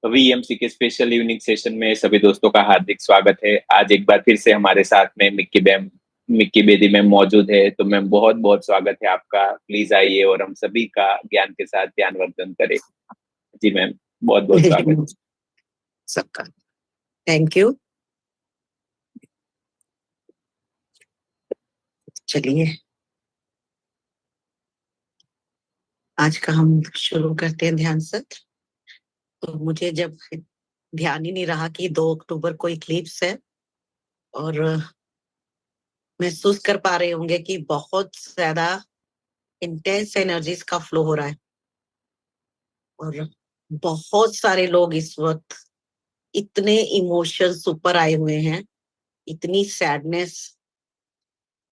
VMC के special evening session में सभी दोस्तों का हार्दिक स्वागत है। आज एक बार फिर से हमारे साथ में मिक्की बेदी मैम मौजूद है। तो मैम बहुत बहुत स्वागत है आपका। प्लीज आइए और हम सभी का ज्ञान के साथ ज्ञानवर्धन करें। जी मैम, बहुत बहुत स्वागत। सबका थैंक यू। चलिए आज का हम शुरू करते हैं ध्यान सत्र। तो मुझे जब ध्यान ही नहीं रहा कि 2 अक्टूबर को इक्लिप्स है और महसूस कर पा रहे होंगे कि बहुत ज्यादा इंटेंस एनर्जीज का फ्लो हो रहा है और बहुत सारे लोग इस वक्त इतने इमोशंस ऊपर आए हुए हैं, इतनी सैडनेस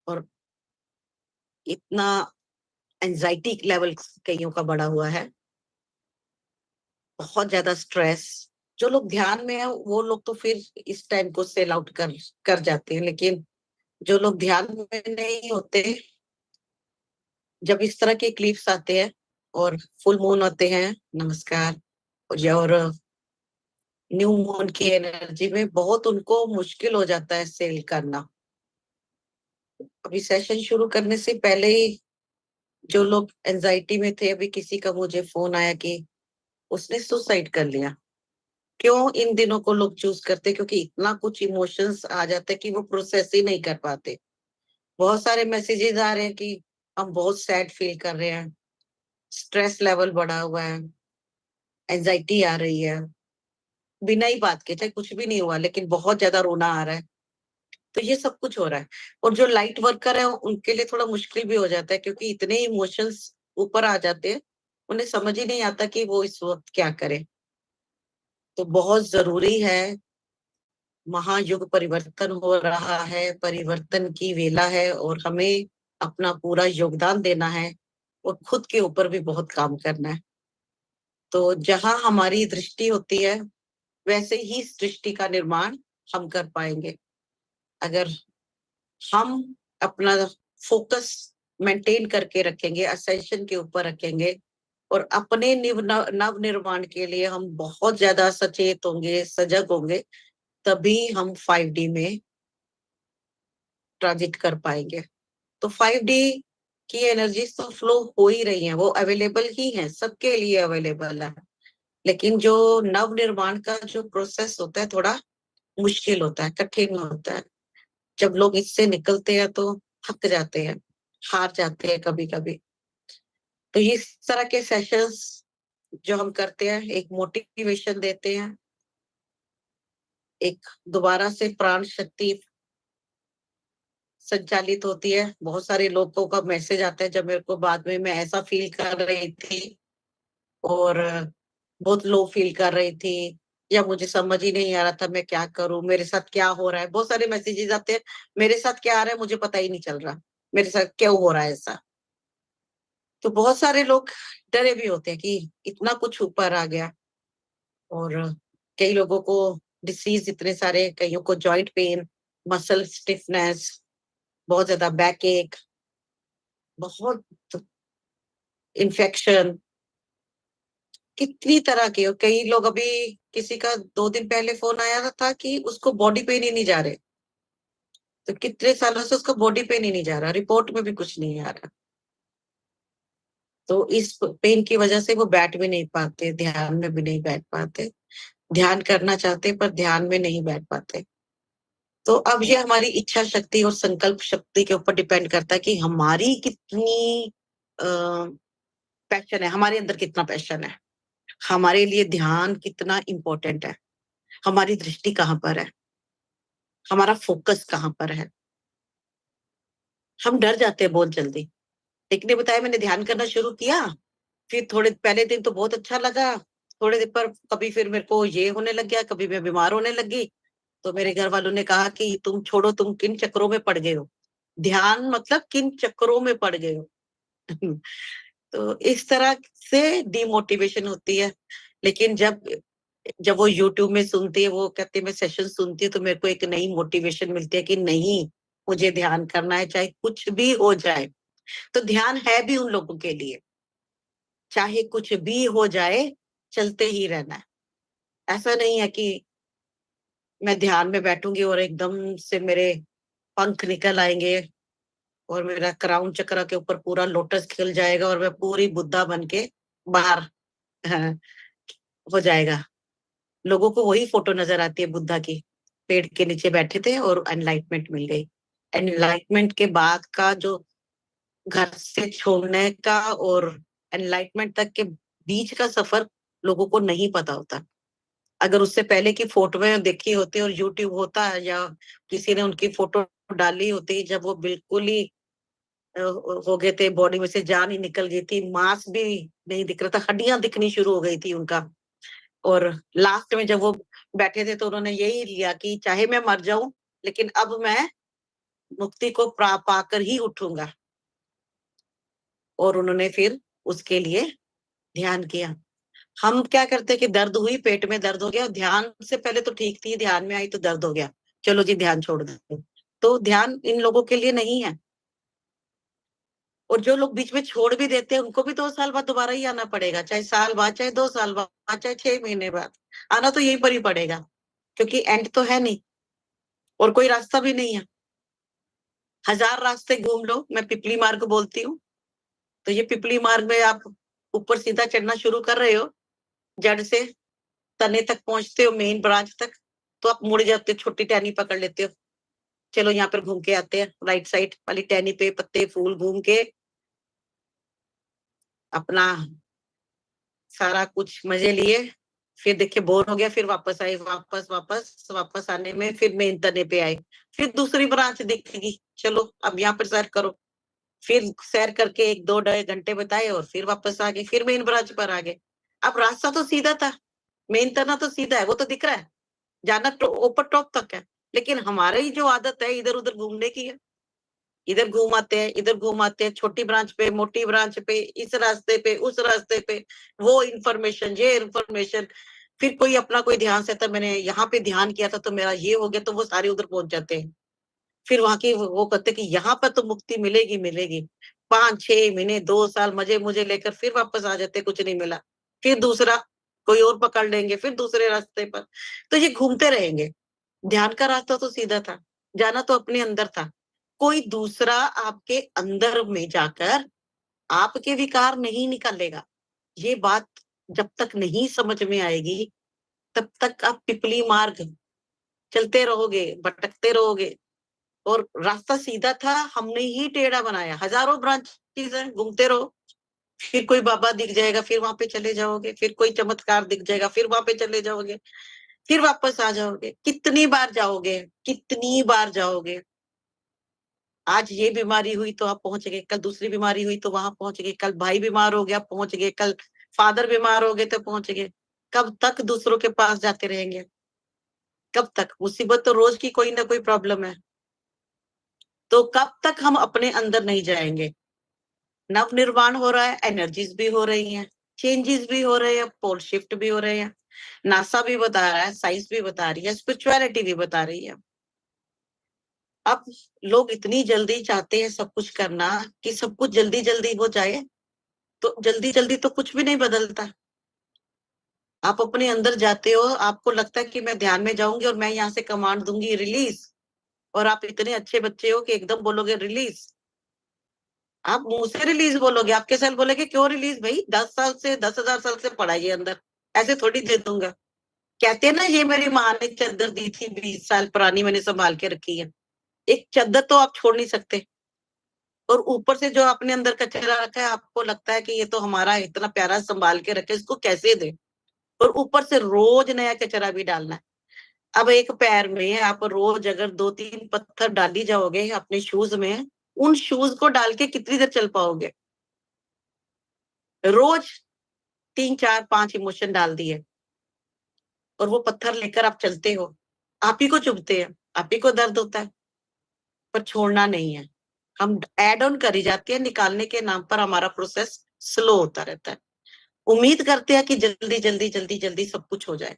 और इतना एंजाइटी लेवल कईयों का बढ़ा हुआ है, बहुत ज्यादा स्ट्रेस। जो लोग ध्यान में है वो लोग तो फिर इस टाइम को सेल आउट कर जाते हैं, लेकिन जो लोग ध्यान में नहीं होते, जब इस तरह के क्लिप्स आते हैं और फुल मून होते हैं, नमस्कार, और न्यू मून की एनर्जी में बहुत उनको मुश्किल हो जाता है सेल करना। अभी सेशन शुरू करने से पहले ही जो लोग एंजाइटी में थे, अभी किसी का मुझे फोन आया कि उसने सुसाइड कर लिया। क्यों इन दिनों को लोग चूज करते? क्योंकि इतना कुछ इमोशंस आ जाते हैं कि वो प्रोसेस ही नहीं कर पाते। बहुत सारे मैसेजेस आ रहे हैं कि हम बहुत सैड फील कर रहे हैं, स्ट्रेस लेवल बढ़ा हुआ है, एंजाइटी आ रही है, बिना ही बात के, चाहे कुछ भी नहीं हुआ लेकिन बहुत ज्यादा रोना आ रहा है। तो ये सब कुछ हो रहा है। और जो लाइट वर्कर है उनके लिए थोड़ा मुश्किल भी हो जाता है, क्योंकि इतने इमोशंस ऊपर आ जाते हैं, उन्हें समझ ही नहीं आता कि वो इस वक्त क्या करे। तो बहुत जरूरी है, महायुग परिवर्तन हो रहा है, परिवर्तन की वेला है और हमें अपना पूरा योगदान देना है और खुद के ऊपर भी बहुत काम करना है। तो जहां हमारी दृष्टि होती है, वैसे ही सृष्टि का निर्माण हम कर पाएंगे। अगर हम अपना फोकस मेंटेन करके रखेंगे, असेंशन के ऊपर रखेंगे और अपने नव निर्माण के लिए हम बहुत ज्यादा सचेत होंगे, सजग होंगे, तभी हम 5D में ट्रांजिट कर पाएंगे। तो 5D की एनर्जीज तो फ्लो हो ही रही हैं, वो अवेलेबल ही हैं, सबके लिए अवेलेबल है। लेकिन जो नव निर्माण का जो प्रोसेस होता है, थोड़ा मुश्किल होता है, कठिन होता है। जब लोग इससे निकलते हैं तो थक जाते हैं, हार जाते हैं कभी कभी। तो इस तरह के सेशंस जो हम करते हैं, एक मोटिवेशन देते हैं, एक दोबारा से प्राण शक्ति संचालित होती है। बहुत सारे लोगों का मैसेज आता है जब मेरे को बाद में, मैं ऐसा फील कर रही थी और बहुत लो फील कर रही थी, या मुझे समझ ही नहीं आ रहा था मैं क्या करूं, मेरे साथ क्या हो रहा है। बहुत सारे मैसेजेस आते हैं, मेरे साथ क्या आ रहा है मुझे पता ही नहीं चल रहा, मेरे साथ क्यों हो रहा है ऐसा। तो बहुत सारे लोग डरे भी होते हैं कि इतना कुछ ऊपर आ गया। और कई लोगों को डिसीज इतने सारे, कईयों को जॉइंट पेन, मसल स्टिफनेस, बहुत ज्यादा बैक एक, बहुत इन्फेक्शन, कितनी तरह के। और कई लोग, अभी किसी का 2 दिन पहले फोन आया था कि उसको बॉडी पेन ही नहीं जा रहे। तो कितने सालों से उसको बॉडी पेन ही नहीं जा रहा, रिपोर्ट में भी कुछ नहीं आ रहा। तो इस पेन की वजह से वो बैठ भी नहीं पाते, ध्यान में भी नहीं बैठ पाते, ध्यान करना चाहते पर ध्यान में नहीं बैठ पाते। तो अब ये हमारी इच्छा शक्ति और संकल्प शक्ति के ऊपर डिपेंड करता है कि हमारी कितनी पैशन है, हमारे अंदर कितना पैशन है, हमारे लिए ध्यान कितना इम्पोर्टेंट है, हमारी दृष्टि कहाँ पर है, हमारा फोकस कहाँ पर है। हम डर जाते हैं बहुत जल्दी। एक ने बताया, मैंने ध्यान करना शुरू किया, फिर थोड़े पहले दिन तो बहुत अच्छा लगा, थोड़े दिन पर कभी फिर मेरे को ये होने लग गया, कभी मैं बीमार होने लगी। तो मेरे घर वालों ने कहा कि तुम छोड़ो, तुम किन चक्रों में पड़ गए हो, ध्यान मतलब किन चक्रों में पड़ गए हो। तो इस तरह से डिमोटिवेशन होती है। लेकिन जब जब वो यूट्यूब में सुनती है, वो कहते हैं मैं सेशन सुनती है, तो मेरे को एक नई मोटिवेशन मिलती है कि नहीं, मुझे ध्यान करना है चाहे कुछ भी हो जाए। तो ध्यान है भी उन लोगों के लिए, चाहे कुछ भी हो जाए, चलते ही रहना है। ऐसा नहीं है कि मैं ध्यान में बैठूंगी और एकदम से मेरे पंख निकल आएंगे और मेरा क्राउन चक्र के ऊपर पूरा लोटस खिल जाएगा और मैं पूरी बुद्धा बन के बाहर हाँ, हो जाएगा। लोगों को वही फोटो नजर आती है बुद्धा की, पेड़ के नीचे बैठे थे और एनलाइटमेंट मिल गई। एनलाइटमेंट के बाद का जो घर से छोड़ने का और एनलाइटमेंट तक के बीच का सफर लोगों को नहीं पता होता। अगर उससे पहले की फोटोएं देखी होती और यूट्यूब होता या किसी ने उनकी फोटो डाली होती जब वो बिल्कुल ही हो गए थे, बॉडी में से जान ही निकल गई थी, मांस भी नहीं दिख रहा था, हड्डियां दिखनी शुरू हो गई थी उनका। और लास्ट में जब वो बैठे थे तो उन्होंने यही लिया कि चाहे मैं मर जाऊं लेकिन अब मैं मुक्ति को पाकर ही उठूंगा। और उन्होंने फिर उसके लिए ध्यान किया। हम क्या करते हैं कि दर्द हुई, पेट में दर्द हो गया, ध्यान से पहले तो ठीक थी, ध्यान में आई तो दर्द हो गया, चलो जी ध्यान छोड़ दो। तो ध्यान इन लोगों के लिए नहीं है। और जो लोग बीच में छोड़ भी देते हैं उनको भी 2 साल बाद दोबारा ही आना पड़ेगा, चाहे साल बाद, चाहे 2 साल बाद, चाहे 6 महीने बाद, आना तो यही पर ही पड़ेगा, क्योंकि एंड तो है नहीं और कोई रास्ता भी नहीं है। 1000 रास्ते घूम लो, मैं पिपली मार्ग बोलती हूँ। तो ये पिपली मार्ग में आप ऊपर सीधा चढ़ना शुरू कर रहे हो, जड़ से तने तक पहुंचते हो, मेन ब्रांच तक, तो आप मुड़ जाते हो, छोटी टहनी पकड़ लेते हो, चलो यहाँ पर घूम के आते हैं, राइट साइड वाली टहनी पे पत्ते फूल घूम के अपना सारा कुछ मजे लिए, फिर देखिए बोर हो गया, फिर वापस आए, वापस वापस वापस आने में फिर मेन तने पे आए, फिर दूसरी ब्रांच दिखेगी, चलो अब यहाँ पर सैर करो, फिर सैर करके 1-2 घंटे बताए और फिर वापस आ गए, फिर मेन ब्रांच पर आ गए। अब रास्ता तो सीधा था, मेन तना तो सीधा है, वो तो दिख रहा है, जाना तो ऊपर टॉप तक है, लेकिन हमारी जो आदत है इधर उधर घूमने की है, इधर घूम आते हैं, इधर घूम आते हैं, छोटी ब्रांच पे, मोटी ब्रांच पे, इस रास्ते पे, उस रास्ते पे, वो इन्फॉर्मेशन, ये इन्फॉर्मेशन, फिर कोई अपना कोई ध्यान से था, मैंने यहाँ पे ध्यान किया था तो मेरा ये हो गया, तो वो सारे उधर पहुंच जाते हैं। फिर वहां की वो कहते कि यहाँ पर तो मुक्ति मिलेगी मिलेगी, 5-6 महीने 2 साल मजे मुझे लेकर फिर वापस आ जाते, कुछ नहीं मिला, फिर दूसरा कोई और पकड़ लेंगे, फिर दूसरे रास्ते पर, तो ये घूमते रहेंगे। ध्यान का रास्ता तो सीधा था, जाना तो अपने अंदर था, कोई दूसरा आपके अंदर में जाकर आपके विकार नहीं निकालेगा। ये बात जब तक नहीं समझ में आएगी तब तक आप पिपली मार्ग चलते रहोगे, भटकते रहोगे, और रास्ता सीधा था, हमने ही टेढ़ा बनाया, हजारों ब्रांचेस हैं, घूमते रहो, फिर कोई बाबा दिख जाएगा, फिर वहां पे चले जाओगे, फिर कोई चमत्कार दिख जाएगा, फिर वहां पे चले जाओगे, फिर वापस आ जाओगे। कितनी बार जाओगे, कितनी बार जाओगे? आज ये बीमारी हुई तो आप पहुंच गए, कल दूसरी बीमारी हुई तो वहां पहुंच गए, कल भाई बीमार हो गया पहुंच गए, कल फादर बीमार हो गए तो पहुंच गए। कब तक दूसरों के पास जाते रहेंगे? कब तक? मुसीबत तो रोज की कोई ना कोई प्रॉब्लम है, तो कब तक हम अपने अंदर नहीं जाएंगे? नव निर्माण हो रहा है, एनर्जीज भी हो रही हैं, चेंजेस भी हो रहे हैं, पोल शिफ्ट भी हो रहे हैं, नासा भी बता रहा है, साइंस भी बता रही है, स्पिरिचुअलिटी भी बता रही है। अब लोग इतनी जल्दी चाहते हैं सब कुछ करना कि सब कुछ जल्दी जल्दी हो जाए, तो जल्दी जल्दी तो कुछ भी नहीं बदलता। आप अपने अंदर जाते हो, आपको लगता है कि मैं ध्यान में जाऊंगी और मैं यहाँ से कमांड दूंगी रिलीज, और आप इतने अच्छे बच्चे हो कि एकदम बोलोगे रिलीज, आप मुंह से रिलीज बोलोगे, आपके सेल बोलेगे क्यों रिलीज भाई, 10 साल से 10,000 साल से पड़ा है अंदर, ऐसे थोड़ी दे दूंगा। कहते हैं ना, ये मेरी माँ ने चादर दी थी 20 साल पुरानी, मैंने संभाल के रखी है। एक चादर तो आप छोड़ नहीं सकते, और ऊपर से जो अपने अंदर कचरा रखा है, आपको लगता है कि ये तो हमारा इतना प्यारा संभाल के रखे, इसको कैसे दे, और ऊपर से रोज नया कचरा भी डालना है। अब एक पैर में आप रोज अगर 2-3 पत्थर डाली जाओगे अपने शूज में, उन शूज को डाल के कितनी देर चल पाओगे? रोज 3-4-5 इमोशन डाल दिए और वो पत्थर लेकर आप चलते हो, आप ही को चुभते हैं, आप ही को दर्द होता है, पर छोड़ना नहीं है। हम एड ऑन करी जाती है, निकालने के नाम पर हमारा प्रोसेस स्लो होता रहता है। उम्मीद करते हैं कि जल्दी जल्दी जल्दी जल्दी सब कुछ हो जाए।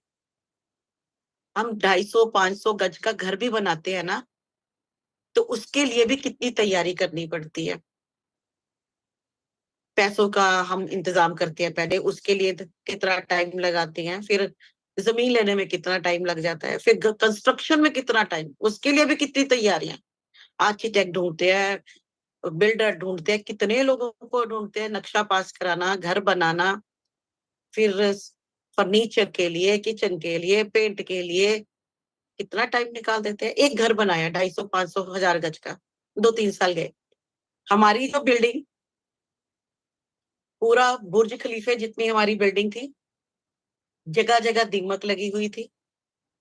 हम 250-500 गज का घर भी बनाते हैं ना, तो उसके लिए भी कितनी तैयारी करनी पड़ती है। पैसों का हम इंतजाम करते हैं पहले, उसके लिए कितना टाइम लगाते हैं, फिर जमीन लेने में कितना टाइम लग जाता है, फिर कंस्ट्रक्शन में कितना टाइम, उसके लिए भी कितनी तैयारियां, आर्किटेक्ट ढूंढते हैं, बिल्डर ढूंढते हैं, कितने लोगों को ढूंढते हैं, नक्शा पास कराना, घर बनाना, फिर फर्नीचर के लिए, किचन के लिए, पेंट के लिए कितना टाइम निकाल देते हैं। एक घर बनाया 250 500 1000 गज का, 2-3 साल गए। हमारी जो बिल्डिंग, पूरा बुर्ज खलीफे जितनी हमारी बिल्डिंग थी, जगह जगह दीमक लगी हुई थी,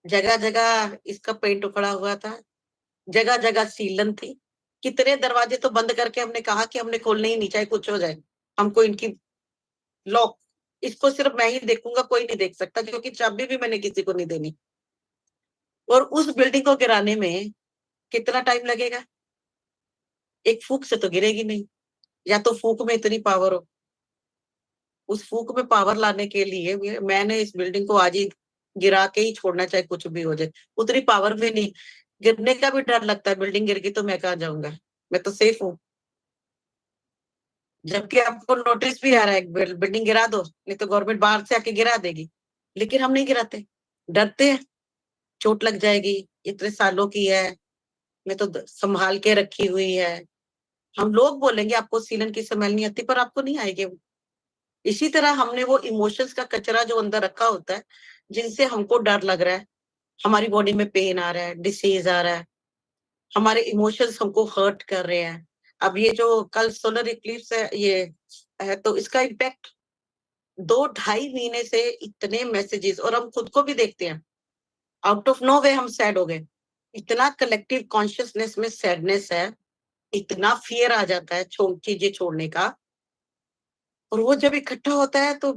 जगह जगह इसका पेंट उखड़ा हुआ था, जगह जगह सीलन थी। कितने दरवाजे तो बंद करके हमने कहा कि हमने खोलने ही नहीं, चाहे कुछ हो जाए, हमको इनकी लॉक, इसको सिर्फ मैं ही देखूंगा, कोई नहीं देख सकता, क्योंकि चाबी भी मैंने किसी को नहीं देनी। और उस बिल्डिंग को गिराने में कितना टाइम लगेगा? एक फूक से तो गिरेगी नहीं, या तो फूक में इतनी पावर हो। उस फूक में पावर लाने के लिए मैंने इस बिल्डिंग को आज ही गिरा के ही छोड़ना, चाहे कुछ भी हो जाए। उतनी पावर भी नहीं, गिरने का भी डर लगता है, बिल्डिंग गिर गई तो मैं कहाँ जाऊंगा, मैं तो सेफ हूँ। जबकि आपको नोटिस भी आ रहा है, बिल्डिंग गिरा दो, नहीं तो गवर्नमेंट बाहर से आके गिरा देगी, लेकिन हम नहीं गिराते, डरते हैं चोट लग जाएगी, इतने सालों की है, मैं तो संभाल के रखी हुई है। हम लोग बोलेंगे आपको सीलन की स्मेल नहीं आती, पर आपको नहीं आएगी। इसी तरह हमने वो इमोशंस का कचरा जो अंदर रखा होता है, जिनसे हमको डर लग रहा है, हमारी बॉडी में पेन आ रहा है, डिसीज आ रहा है, हमारे इमोशंस हमको हर्ट कर रहे हैं। अब ये जो कल सोलर इक्लिप्स है, ये है, तो इसका इम्पैक्ट 2-2.5 महीने से इतने मैसेजेस, और हम खुद को भी देखते हैं, आउट ऑफ नो वे हम सैड हो गए। इतना कलेक्टिव कॉन्शियसनेस में सैडनेस है, इतना फियर आ जाता है चीजें छोड़ने का, और वो जब इकट्ठा होता है तो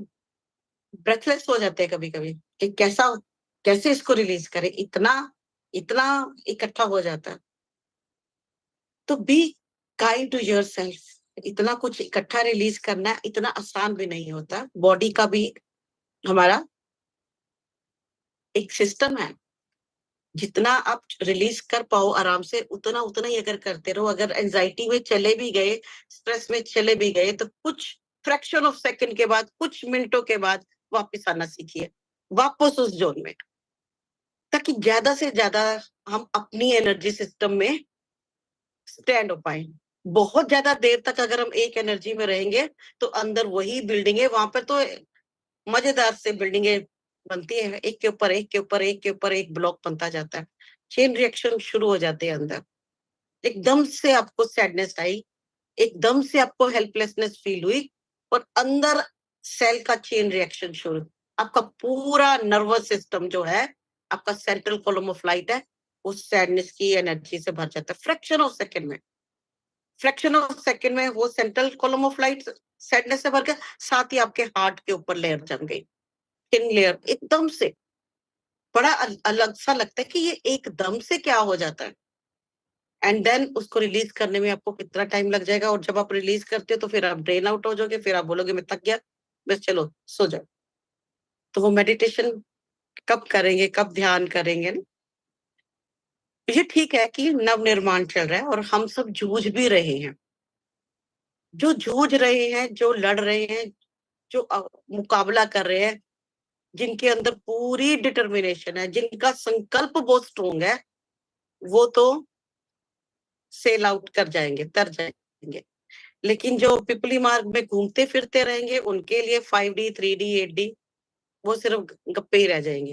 ब्रेथलेस हो जाते हैं कभी कभी कि कैसे इसको रिलीज करें, इतना इतना इकट्ठा हो जाता है। तो बी काइंड टू योरसेल्फ। इतना कुछ इकट्ठा रिलीज करना इतना आसान भी नहीं होता, बॉडी का भी हमारा एक सिस्टम है, जितना आप रिलीज कर पाओ आराम से, उतना उतना ही अगर करते रहो। अगर एंजाइटी में चले भी गए, स्ट्रेस में चले भी गए, तो कुछ फ्रैक्शन ऑफ सेकंड के बाद, कुछ मिनटों के बाद वापस आना सीखिए, वापस उस जोन में, ताकि ज्यादा से ज्यादा हम अपनी एनर्जी सिस्टम में स्टैंड हो पाए। बहुत ज्यादा देर तक अगर हम एक एनर्जी में रहेंगे, तो अंदर वही बिल्डिंग है, वहां पर तो मजेदार से बिल्डिंगें बनती है, एक के ऊपर एक के ऊपर एक के ऊपर एक ब्लॉक बनता जाता है, चेन रिएक्शन शुरू हो जाते हैं अंदर। एकदम से आपको सैडनेस आई, एकदम से आपको हेल्पलेसनेस फील हुई, और अंदर सेल का चेन रिएक्शन शुरू, आपका पूरा नर्वस सिस्टम जो है, आपका सेंट्रल कॉलम ऑफ लाइट है, उस सैडनेस की एनर्जी से भर जाता है फ्रैक्शन ऑफ सेकंड में। फ्रैक्शन ऑफ सेकंड में वो central column of light sadness से भर गया, साथ ही आपके हार्ट के ऊपर लेयर जम गई, थिन लेयर, एकदम से। बड़ा अलग सा लगता है कि ये एकदम से क्या हो जाता है, एंड देन उसको रिलीज करने में आपको कितना टाइम लग जाएगा। और जब आप रिलीज करते हो तो फिर आप ड्रेन आउट हो जाओगे, फिर आप बोलोगे मैं थक गया, बस चलो सो जाओ। तो वो मेडिटेशन कब करेंगे, कब ध्यान करेंगे ना? ये ठीक है कि नव निर्माण चल रहा है और हम सब जूझ भी रहे हैं, जो जूझ रहे हैं, जो लड़ रहे हैं, जो मुकाबला कर रहे हैं, जिनके अंदर पूरी डिटर्मिनेशन है, जिनका संकल्प बहुत स्ट्रोंग है, वो तो सेल आउट कर जाएंगे, तर जाएंगे। लेकिन जो पिपली मार्ग में घूमते फिरते रहेंगे, उनके लिए 5D 3D 8D वो सिर्फ गप्पे ही रह जाएंगे,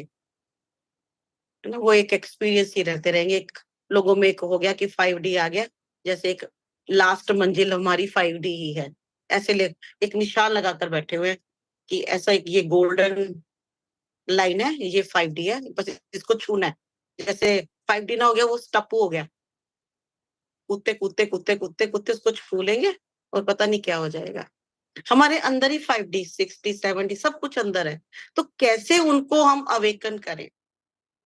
है ना? वो एक एक्सपीरियंस ही रहते रहेंगे। एक लोगों में एक हो गया कि 5D आ गया, जैसे एक लास्ट मंजिल हमारी 5D ही है, ऐसे ले एक निशान लगाकर बैठे हुए हैं कि ऐसा एक ये गोल्डन लाइन है, ये 5D है, बस इसको छूना है। जैसे 5D ना हो गया, वो स्टपू हो गया, कूदते कूदते कूदते कूदते कूदते उसको छू लेंगे और पता नहीं क्या हो जाएगा। हमारे अंदर ही 5D 60 70 सब कुछ अंदर है। तो कैसे उनको हम अवेकन करें,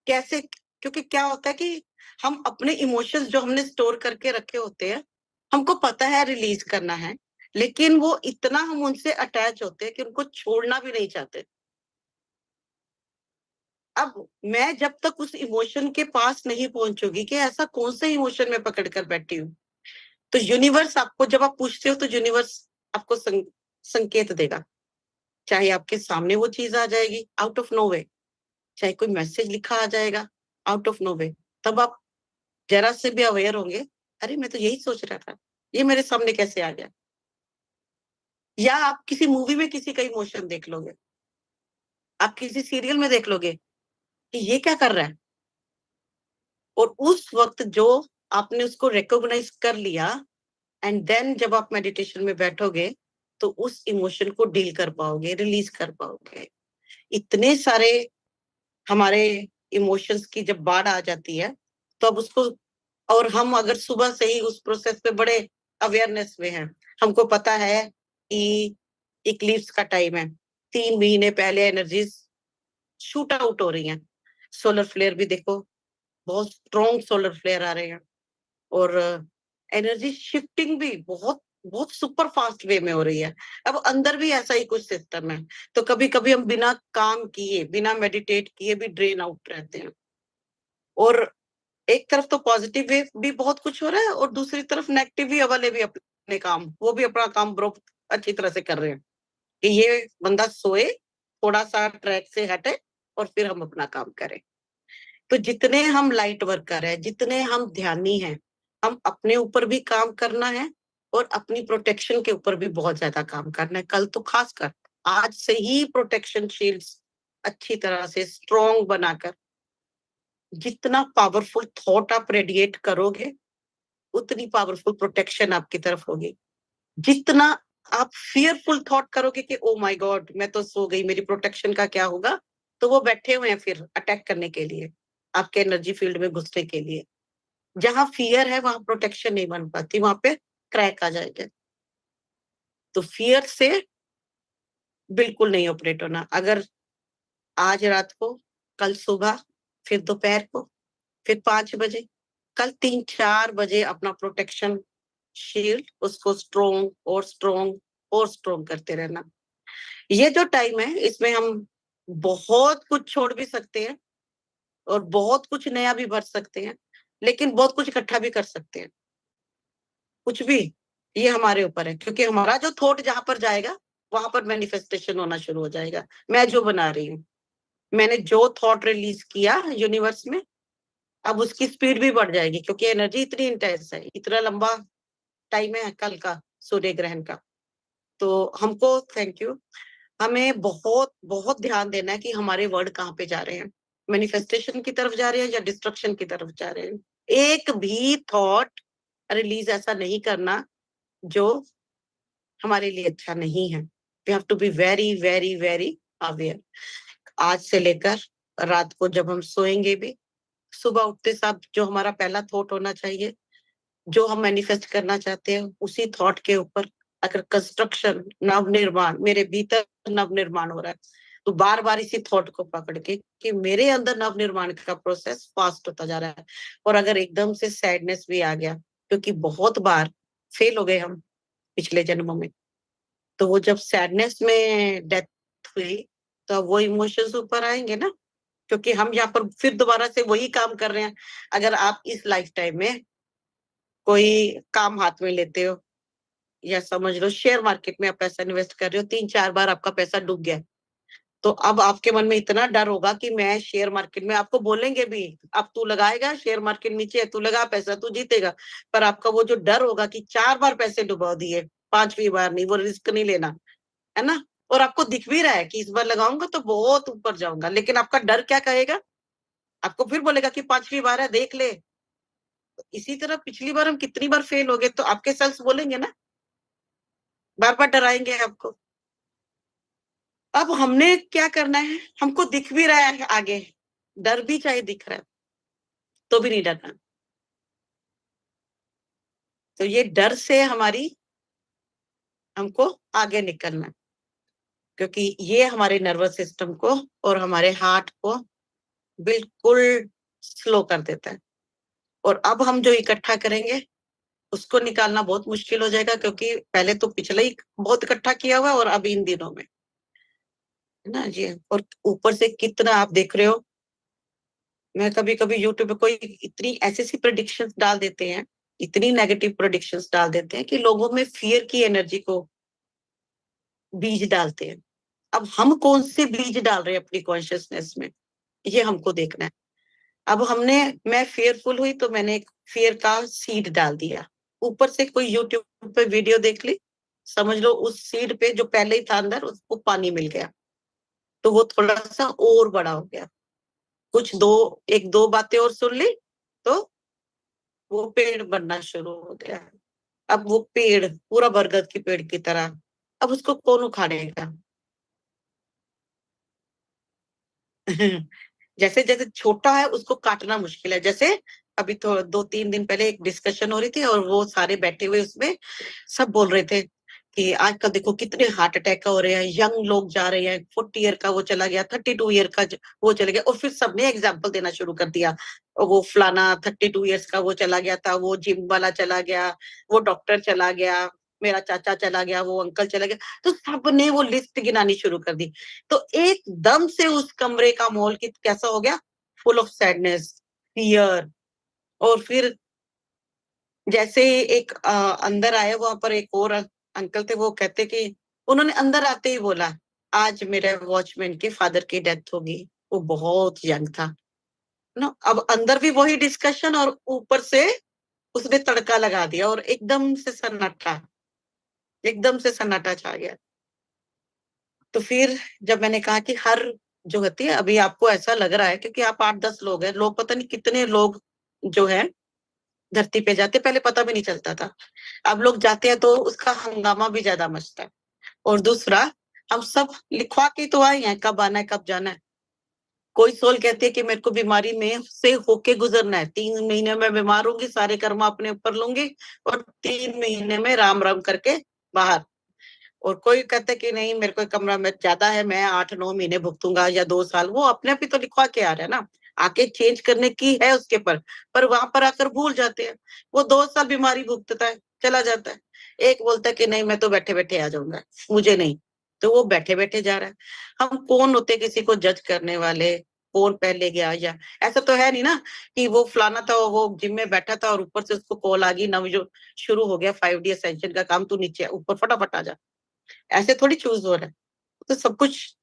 कैसे? क्योंकि क्या होता है कि हम अपने इमोशंस जो हमने स्टोर करके रखे होते हैं, हमको पता है रिलीज करना है, लेकिन वो इतना हम उनसे अटैच होते हैं कि उनको छोड़ना भी नहीं चाहते। अब मैं जब तक उस इमोशन के पास नहीं पहुंचूंगी कि ऐसा कौन सा इमोशन में पकड़ कर बैठी हूँ, तो यूनिवर्स आपको, जब आप पूछते हो तो यूनिवर्स आपको संकेत देगा, चाहे आपके सामने वो चीज आ जाएगी आउट ऑफ नो वे, चाहे कोई मैसेज लिखा आ जाएगा आउट ऑफ नोवे, तब आप जरा से भी अवेयर होंगे, अरे मैं तो यही सोच रहा था, ये मेरे सामने कैसे आ गया। या आप किसी मूवी में किसी का इमोशन देख लोगे, आप किसी सीरियल में देख लोगे कि ये क्या कर रहा है, और उस वक्त जो आपने उसको रिकॉग्नाइज कर लिया, एंड देन जब आप मेडिटेशन में बैठोगे तो उस इमोशन को डील कर पाओगे, रिलीज कर पाओगे। इतने सारे हमारे इमोशंस की जब बाढ़ आ जाती है तो अब उसको, और हम अगर सुबह से ही उस प्रोसेस पे बड़े अवेयरनेस में हैं, हमको पता है कि इक्लिप्स का टाइम है, 3 महीने पहले एनर्जीज शूट आउट हो रही हैं। सोलर फ्लेयर भी देखो, बहुत स्ट्रॉन्ग सोलर फ्लेयर आ रहे हैं, और एनर्जी शिफ्टिंग भी बहुत बहुत सुपर फास्ट वे में हो रही है। अब अंदर भी ऐसा ही कुछ सिस्टम है, तो कभी कभी हम बिना काम किए, बिना मेडिटेट किए भी ड्रेन आउट रहते हैं। और एक तरफ तो पॉजिटिव वे भी बहुत कुछ हो रहा है, और दूसरी तरफ नेगेटिव भी वाले भी अपने काम, वो भी अपना काम बहुत अच्छी तरह से कर रहे हैं कि ये बंदा सोए, थोड़ा सा ट्रैक से हटे, और फिर हम अपना काम करें। तो जितने हम लाइट वर्कर हैं, जितने हम ध्यानी हैं, हम अपने ऊपर भी काम करना है और अपनी प्रोटेक्शन के ऊपर भी बहुत ज्यादा काम करना है। कल तो खासकर आज से ही प्रोटेक्शन शील्ड्स अच्छी तरह से स्ट्रॉन्ग बनाकर, जितना पावरफुल थॉट आप रेडिएट करोगे उतनी पावरफुल प्रोटेक्शन आपकी तरफ होगी। जितना आप फियरफुल थॉट करोगे कि ओ माय गॉड मैं तो सो गई, मेरी प्रोटेक्शन का क्या होगा, तो वो बैठे हुए हैं फिर अटैक करने के लिए, आपके एनर्जी फील्ड में घुसने के लिए। जहां फियर है वहां प्रोटेक्शन नहीं बन पाती, वहां पे क्रैक आ जाएगा। तो फियर से बिल्कुल नहीं ऑपरेट होना। अगर आज रात को, कल सुबह, फिर दोपहर को, फिर 5 बजे, कल 3-4 बजे अपना प्रोटेक्शन शील्ड उसको स्ट्रोंग और स्ट्रोंग और स्ट्रोंग करते रहना। ये जो टाइम है इसमें हम बहुत कुछ छोड़ भी सकते हैं और बहुत कुछ नया भी भर सकते हैं, लेकिन बहुत कुछ इकट्ठा भी कर सकते हैं। कुछ भी, ये हमारे ऊपर है, क्योंकि हमारा जो थॉट जहां पर जाएगा वहां पर मैनिफेस्टेशन होना शुरू हो जाएगा। मैं जो बना रही हूँ, मैंने जो थॉट रिलीज किया यूनिवर्स में, अब उसकी स्पीड भी बढ़ जाएगी, क्योंकि एनर्जी इतनी इंटेंस है, इतना लंबा टाइम है कल का सूर्य ग्रहण का। तो हमको, थैंक यू, हमें बहुत बहुत ध्यान देना है कि हमारे वर्ड कहाँ पे जा रहे हैं, मैनिफेस्टेशन की तरफ जा रहे हैं या डिस्ट्रक्शन की तरफ जा रहे हैं। एक भी थॉट रिलीज ऐसा नहीं करना जो हमारे लिए अच्छा नहीं है। We have to be very very very aware. आज से लेकर रात को जब हम सोएंगे भी, सुबह उठते साथ जो हमारा पहला थॉट होना चाहिए, जो हम मैनिफेस्ट करना चाहते हैं, उसी थॉट के ऊपर अगर कंस्ट्रक्शन, नव निर्माण, मेरे भीतर नव निर्माण हो रहा है, तो बार बार इसी थॉट को पकड़ के कि मेरे अंदर नव निर्माण का प्रोसेस फास्ट होता जा रहा है। और अगर एकदम से सैडनेस भी आ गया, क्योंकि बहुत बार फेल हो गए हम पिछले जन्मों में, तो वो जब सैडनेस में डेथ हुई, तो वो इमोशंस ऊपर आएंगे ना, क्योंकि हम यहाँ पर फिर दोबारा से वही काम कर रहे हैं। अगर आप इस लाइफ टाइम में कोई काम हाथ में लेते हो, या समझ लो शेयर मार्केट में आप पैसा इन्वेस्ट कर रहे हो, 3-4 बार आपका पैसा डूब गया, तो अब आपके मन में इतना डर होगा कि मैं शेयर मार्केट में, आपको बोलेंगे भी अब तू लगाएगा, शेयर मार्केट नीचे है, तू लगा पैसा, तू जीतेगा। पर आपका वो जो डर होगा कि 4 बार पैसे डुबा दिए, 5वीं बार नहीं, वो रिस्क नहीं लेना है ना। और आपको दिख भी रहा है कि इस बार लगाऊंगा तो बहुत ऊपर जाऊंगा, लेकिन आपका डर क्या कहेगा, आपको फिर बोलेगा कि 5वीं बार है, देख ले। इसी तरह पिछली बार हम कितनी बार फेल हो गए, तो आपके सेल्स बोलेंगे ना, बार बार डराएंगे आपको। अब हमने क्या करना है, हमको दिख भी रहा है आगे, डर भी चाहे दिख रहा है तो भी नहीं डरना। तो ये डर से हमको आगे निकलना है, क्योंकि ये हमारे नर्वस सिस्टम को और हमारे हार्ट को बिल्कुल स्लो कर देता है। और अब हम जो इकट्ठा करेंगे उसको निकालना बहुत मुश्किल हो जाएगा, क्योंकि पहले तो पिछले ही बहुत इकट्ठा किया हुआ और अब इन दिनों में, है ना जी। और ऊपर से कितना आप देख रहे हो, मैं कभी कभी यूट्यूब पे कोई इतनी ऐसी सी प्रेडिक्शंस डाल देते हैं, इतनी नेगेटिव प्रेडिक्शंस डाल देते हैं कि लोगों में फियर की एनर्जी को बीज डालते हैं। अब हम कौन से बीज डाल रहे हैं अपनी कॉन्शियसनेस में, ये हमको देखना है। अब मैं फेयरफुल हुई तो मैंने एक फेयर का सीड डाल दिया। ऊपर से कोई यूट्यूब पे वीडियो देख ली, समझ लो उस सीड पे जो पहले ही था अंदर उसको पानी मिल गया, तो वो थोड़ा सा और बड़ा हो गया। कुछ एक दो बातें और सुन ली तो वो पेड़ बनना शुरू हो गया। अब वो पेड़ पूरा बरगद की पेड़ की तरह, अब उसको कौन उखाड़ेगा? जैसे जैसे छोटा है उसको काटना मुश्किल है। जैसे अभी तो 2-3 दिन पहले एक डिस्कशन हो रही थी और वो सारे बैठे हुए उसमें सब बोल रहे थे कि आजकल देखो कितने हार्ट अटैक हो रहे हैं, यंग लोग जा रहे हैं, 40 ईयर का वो चला गया, 32 ईयर का वो चला गया, और फिर सबने एग्जाम्पल देना शुरू कर दिया। वो फलाना 32 ईयर्स का वो चला गया था, वो जिम वाला चला गया, वो डॉक्टर चला गया, मेरा चाचा चला गया, वो अंकल चला गया। तो सबने वो लिस्ट गिनानी शुरू कर दी। तो एकदम से उस कमरे का माहौल कैसा हो गया? Full of sadness, fear. और फिर जैसे एक अंदर आया, वहां पर एक और अंकल थे, वो कहते कि उन्होंने अंदर आते ही बोला, आज मेरे वॉचमैन के फादर की डेथ होगी। वो बहुत यंग था ना। अब अंदर भी वही डिस्कशन और ऊपर से उसने तड़का लगा दिया और एकदम से सन्नाटा छा गया। तो फिर जब मैंने कहा कि हर जो होती है, अभी आपको ऐसा लग रहा है क्योंकि आप 8-10 लोग हैं, लोग पता नहीं कितने लोग जो है धरती पे जाते, पहले पता भी नहीं चलता था। अब लोग जाते हैं तो उसका हंगामा भी ज्यादा मचता है। और दूसरा, हम सब लिखवा के तो आए हैं, कब आना है कब जाना है। कोई सोल कहती है कि मेरे को बीमारी में से होके गुजरना है, 3 महीने में बीमार होंगी, सारे कर्म अपने ऊपर लूंगी और 3 महीने में राम राम करके बाहर। और कोई कहता है कि नहीं, मेरे को कमरा में ज्यादा है, मैं 8-9 महीने भुगतूंगा या 2 साल। वो अपने आप ही तो लिखवा के आ रहा है ना, आके चेंज करने की है उसके पर वहां पर आकर भूल जाते हैं। वो 2 साल बीमारी भुगतता है, चला जाता है। एक बोलता है कि नहीं, मैं तो बैठे बैठे आ जाऊंगा, मुझे नहीं। तो वो बैठे बैठे जा रहा है। हम कौन होते किसी को जज करने वाले, कौन पहले गया? या ऐसा तो है नहीं ना कि वो फलाना था, वो जिम में बैठा था और ऊपर से उसको कॉल आ गई, नव जो शुरू हो गया 5D एसेंशियल का काम, तू नीचे ऊपर फटाफट आ जा। ऐसे थोड़ी चूज हो रहा है। तो सब कुछ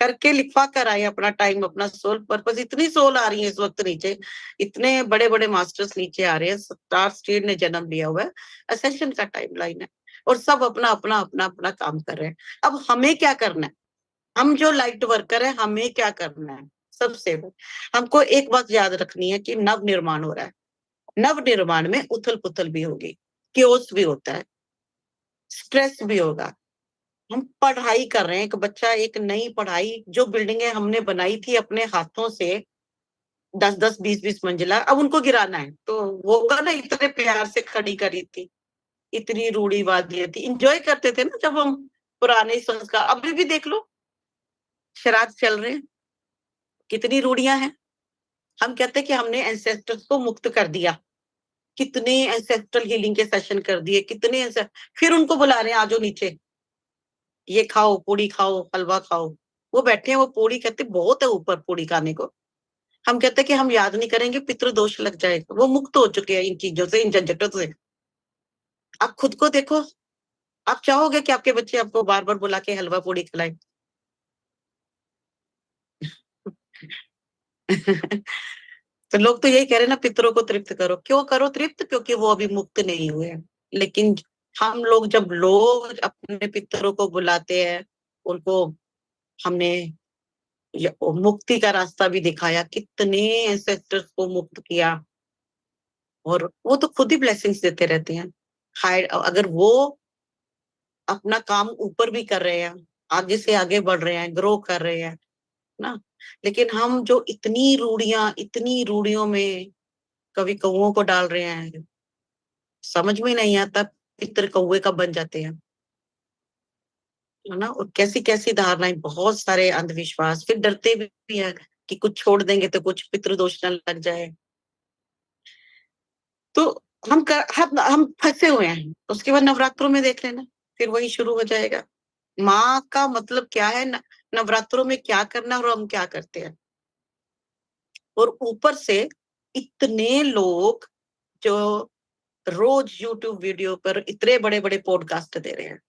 करके लिखवा कर आए अपना टाइम, अपना सोल पर्पस। इतनी सोल आ रही है इस वक्त नीचे, इतने बड़े बड़े मास्टर्स नीचे आ रहे हैं, स्टार स्टेट ने जन्म लिया हुआ है, असेंशन का टाइम लाइन है। और सब अपना अपना अपना अपना काम कर रहे हैं। अब हमें क्या करना है? हम जो लाइट वर्कर है, हमें क्या करना है? सबसे हमको एक बात याद रखनी है कि नव निर्माण हो रहा है। नव निर्माण में उथल पुथल भी होगी, क्योस भी होता है, स्ट्रेस भी होगा। हम पढ़ाई कर रहे हैं, एक बच्चा एक नई पढ़ाई, जो बिल्डिंगें हमने बनाई थी अपने हाथों से, 10-10, 20-20 मंजिला, अब उनको गिराना है तो वो होगा ना, इतने प्यार से खड़ी करी थी, इतनी रूढ़ीवादी थी, इंजॉय करते थे ना जब हम पुराने संस्कार। अभी भी देख लो, श्राद्ध चल रहे हैं, कितनी रूढ़ियां हैं। हम कहते हैं कि हमने एंसेस्टर्स को मुक्त कर दिया, कितने एंसेस्ट्रल हीलिंग के सेशन कर दिए, फिर उनको बुला रहे हैं, आजो नीचे, ये खाओ, पूड़ी खाओ, हलवा खाओ। वो बैठे हैं, वो पूड़ी कहते बहुत है ऊपर पूड़ी खाने को। हम कहते हैं कि हम याद नहीं करेंगे, पितृदोष लग जाएगा। वो मुक्त हो चुके हैं इन चीजों से, इन झंझटों से। आप खुद को देखो, आप चाहोगे कि आपके बच्चे आपको बार बार बुला के हलवा पूड़ी खिलाए? तो लोग तो यही कह रहे हैं ना, पितरों को तृप्त करो। क्यों करो तृप्त? क्योंकि वो अभी मुक्त नहीं हुए हैं। लेकिन हम लोग, जब लोग अपने पितरों को बुलाते हैं, उनको हमने मुक्ति का रास्ता भी दिखाया, कितने एंसेस्टर्स को मुक्त किया। और वो तो खुद ही ब्लेसिंग्स देते रहते हैं। हाय, अगर वो अपना काम ऊपर भी कर रहे हैं, आगे से आगे बढ़ रहे हैं, ग्रो कर रहे हैं ना। लेकिन हम जो इतनी रूढ़ियों में कभी कौओं को डाल रहे हैं, समझ में नहीं आता पितर कौए कब बन जाते हैं, है ना। और कैसी कैसी धारणाएं, बहुत सारे अंधविश्वास, फिर डरते भी हैं कि कुछ छोड़ देंगे तो कुछ पितृदोष न लग जाए। तो हम फंसे हुए हैं। उसके बाद नवरात्रों में देख लेना, फिर वही शुरू हो जाएगा। माँ का मतलब क्या है, नवरात्रों में क्या करना और हम क्या करते हैं। और ऊपर से इतने लोग जो रोज यूट्यूब वीडियो पर इतने बड़े बड़े पॉडकास्ट दे रहे हैं,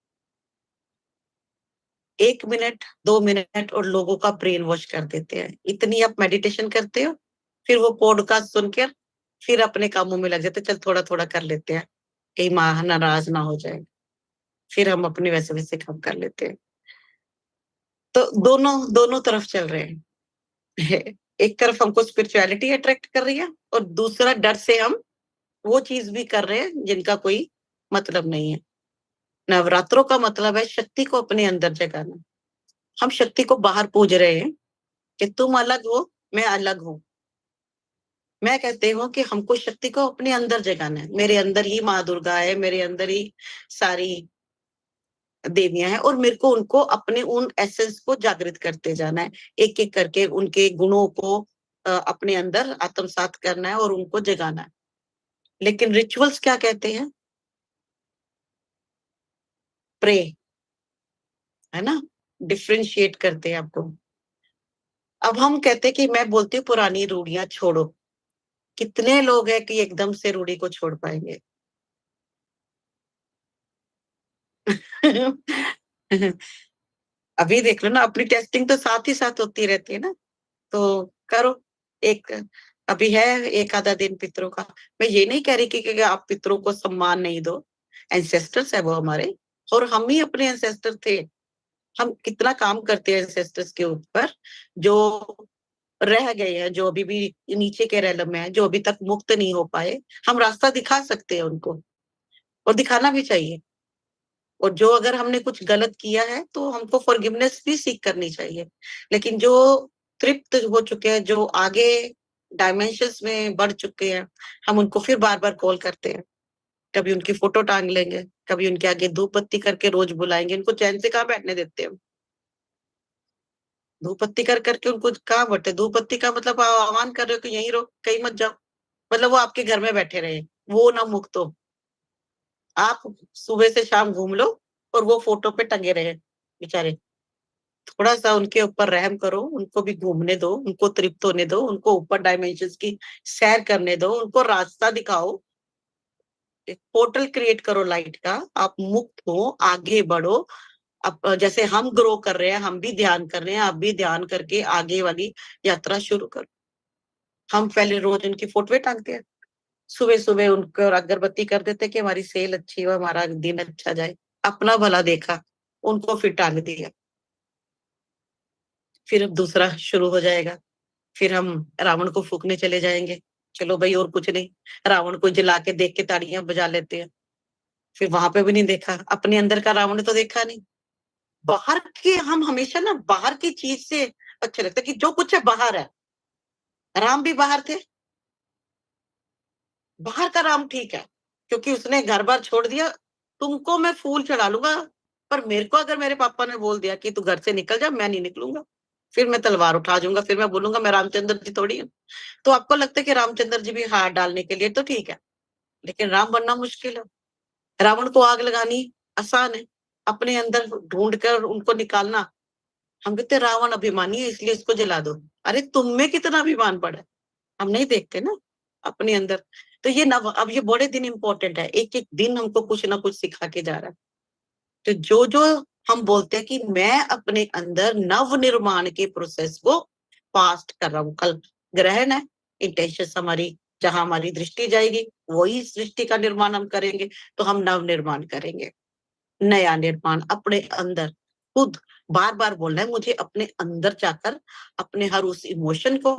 1 मिनट 2 मिनट और लोगों का ब्रेन वॉश कर देते हैं। इतनी आप मेडिटेशन करते हो, फिर वो पॉडकास्ट सुनकर फिर अपने कामों में लग जाते, चल थोड़ा थोड़ा कर लेते हैं, कहीं माँ नाराज ना हो जाए, फिर हम अपने वैसे वैसे काम कर लेते हैं। तो दोनों दोनों तरफ चल रहे हैं। एक तरफ हमको स्पिरिचुअलिटी अट्रैक्ट कर रही है और दूसरा डर से हम वो चीज भी कर रहे हैं जिनका कोई मतलब नहीं है। नवरात्रों का मतलब है शक्ति को अपने अंदर जगाना। हम शक्ति को बाहर पूज रहे हैं कि तुम अलग हो, मैं अलग हूँ। मैं कहती हूँ कि हमको शक्ति को अपने अंदर जगाना है। मेरे अंदर ही माँ दुर्गा है, मेरे अंदर ही सारी देवियां हैं और मेरे को उनको अपने उन एसेंस को जागृत करते जाना है, एक एक करके उनके गुणों को अपने अंदर आत्मसात करना है और उनको जगाना है। लेकिन रिचुअल्स क्या कहते हैं? प्रे, है ना, डिफ्रेंशिएट करते हैं आपको। अब हम कहते हैं कि मैं बोलती हूँ पुरानी रूढ़ियां छोड़ो। कितने लोग हैं कि एकदम से रूढ़ी को छोड़ पाएंगे? अभी देख लो ना, अपनी टेस्टिंग तो साथ ही साथ होती रहती है ना, तो करो। एक अभी है एक आधा दिन पितरों का। मैं ये नहीं कह रही कि आप पितरों को सम्मान नहीं दो, एंसेस्टर्स है वो हमारे, और हम ही अपने एंसेस्टर थे। हम कितना काम करते हैं एंसेस्टर्स के ऊपर, जो रह गए हैं, जो अभी भी नीचे के रेलम में है, जो अभी तक मुक्त नहीं हो पाए। हम रास्ता दिखा सकते हैं उनको, और दिखाना भी चाहिए। और जो अगर हमने कुछ गलत किया है तो हमको फॉरगिवनेस भी सीख करनी चाहिए। लेकिन जो तृप्त हो चुके हैं, जो आगे डायमेंशंस में बढ़ चुके हैं, हम उनको फिर बार बार कॉल करते हैं। कभी उनकी फोटो टांग लेंगे, कभी उनके आगे धूप बत्ती करके रोज बुलाएंगे। उनको चैन से कहाँ बैठने देते हैं? धूप बत्ती कर करके उनको कहाँ बैठे? धूप बत्ती का मतलब आह्वान कर रहे हो कि यहीं रहो, कहीं मत जाओ। मतलब वो आपके घर में बैठे रहे, वो ना मुक्त हो। आप सुबह से शाम घूम लो और वो फोटो पे टंगे रहे बेचारे। थोड़ा सा उनके ऊपर रहम करो, उनको भी घूमने दो, उनको तृप्त होने दो, उनको ऊपर डायमेंशंस की सैर करने दो, उनको रास्ता दिखाओ। एक पोर्टल क्रिएट करो लाइट का, आप मुक्त हो, आगे बढ़ो। अब जैसे हम ग्रो कर रहे हैं, हम भी ध्यान कर रहे हैं, आप भी ध्यान करके आगे वाली यात्रा शुरू करो। हम पहले रोज उनकी फोटोएं टांगते हैं, सुबह सुबह उनको और अगरबत्ती कर देते कि हमारी सेल अच्छी हो, हमारा दिन अच्छा जाए। अपना भला देखा, उनको फिर टांग दिया। फिर अब दूसरा शुरू हो जाएगा। फिर हम रावण को फूकने चले जाएंगे। चलो भाई, और कुछ नहीं, रावण को जला के देख के ताड़ियां बजा लेते हैं। फिर वहां पे भी नहीं देखा, अपने अंदर का रावण तो देखा नहीं। बाहर के हम हमेशा ना बाहर की चीज से अच्छा लगता है कि जो कुछ है बाहर है। राम भी बाहर थे, बाहर का राम ठीक है, क्योंकि उसने घर बार छोड़ दिया। तुमको मैं फूल चढ़ा लूंगा, पर मेरे को अगर मेरे पापा ने बोल दिया कि तू घर से निकल जा, मैं नहीं निकलूंगा। फिर मैं तलवार उठा जाऊंगा, फिर मैं बोलूंगा मैं रामचंद्र जी थोड़ी हूँ। तो आपको लगता है कि रामचंद्र जी भी हाथ डालने के लिए तो ठीक है, लेकिन राम बनना मुश्किल है। रावण को आग लगानी आसान है, अपने अंदर ढूंढ कर उनको निकालना। हम कहते रावण अभिमानी है इसलिए इसको जला दो। अरे तुम में कितना अभिमान पड़ा है, हम नहीं देखते ना अपने अंदर। तो ये नव अब ये बड़े दिन इंपॉर्टेंट है, एक एक दिन हमको कुछ ना कुछ सिखा के जा रहा है। तो जो जो हम बोलते हैं कि मैं अपने अंदर नव निर्माण के प्रोसेस को फास्ट कर रहा हूँ। कल ग्रहण है, इंटेंशन हमारी जहां हमारी दृष्टि जाएगी वही सृष्टि का निर्माण हम करेंगे। तो हम नव निर्माण करेंगे, नया निर्माण अपने अंदर खुद। बार बार बोलना है मुझे, अपने अंदर जाकर अपने हर उस इमोशन को,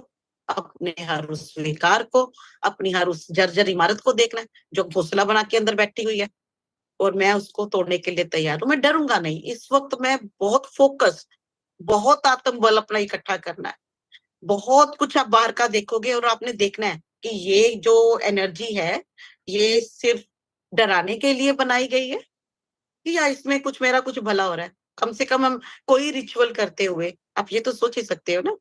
अपने हर उस विकार को, अपनी हर उस जर्जर इमारत को देखना है जो घोंसला बना के अंदर बैठी हुई है। और मैं उसको तोड़ने के लिए तैयार हूँ, मैं डरूंगा नहीं। इस वक्त मैं बहुत फोकस, बहुत आत्मबल अपना इकट्ठा करना है। बहुत कुछ आप बाहर का देखोगे और आपने देखना है कि ये जो एनर्जी है, ये सिर्फ डराने के लिए बनाई गई है कि या इसमें कुछ मेरा कुछ भला हो रहा है। कम से कम हम कोई रिचुअल करते हुए आप ये तो सोच ही सकते हो ना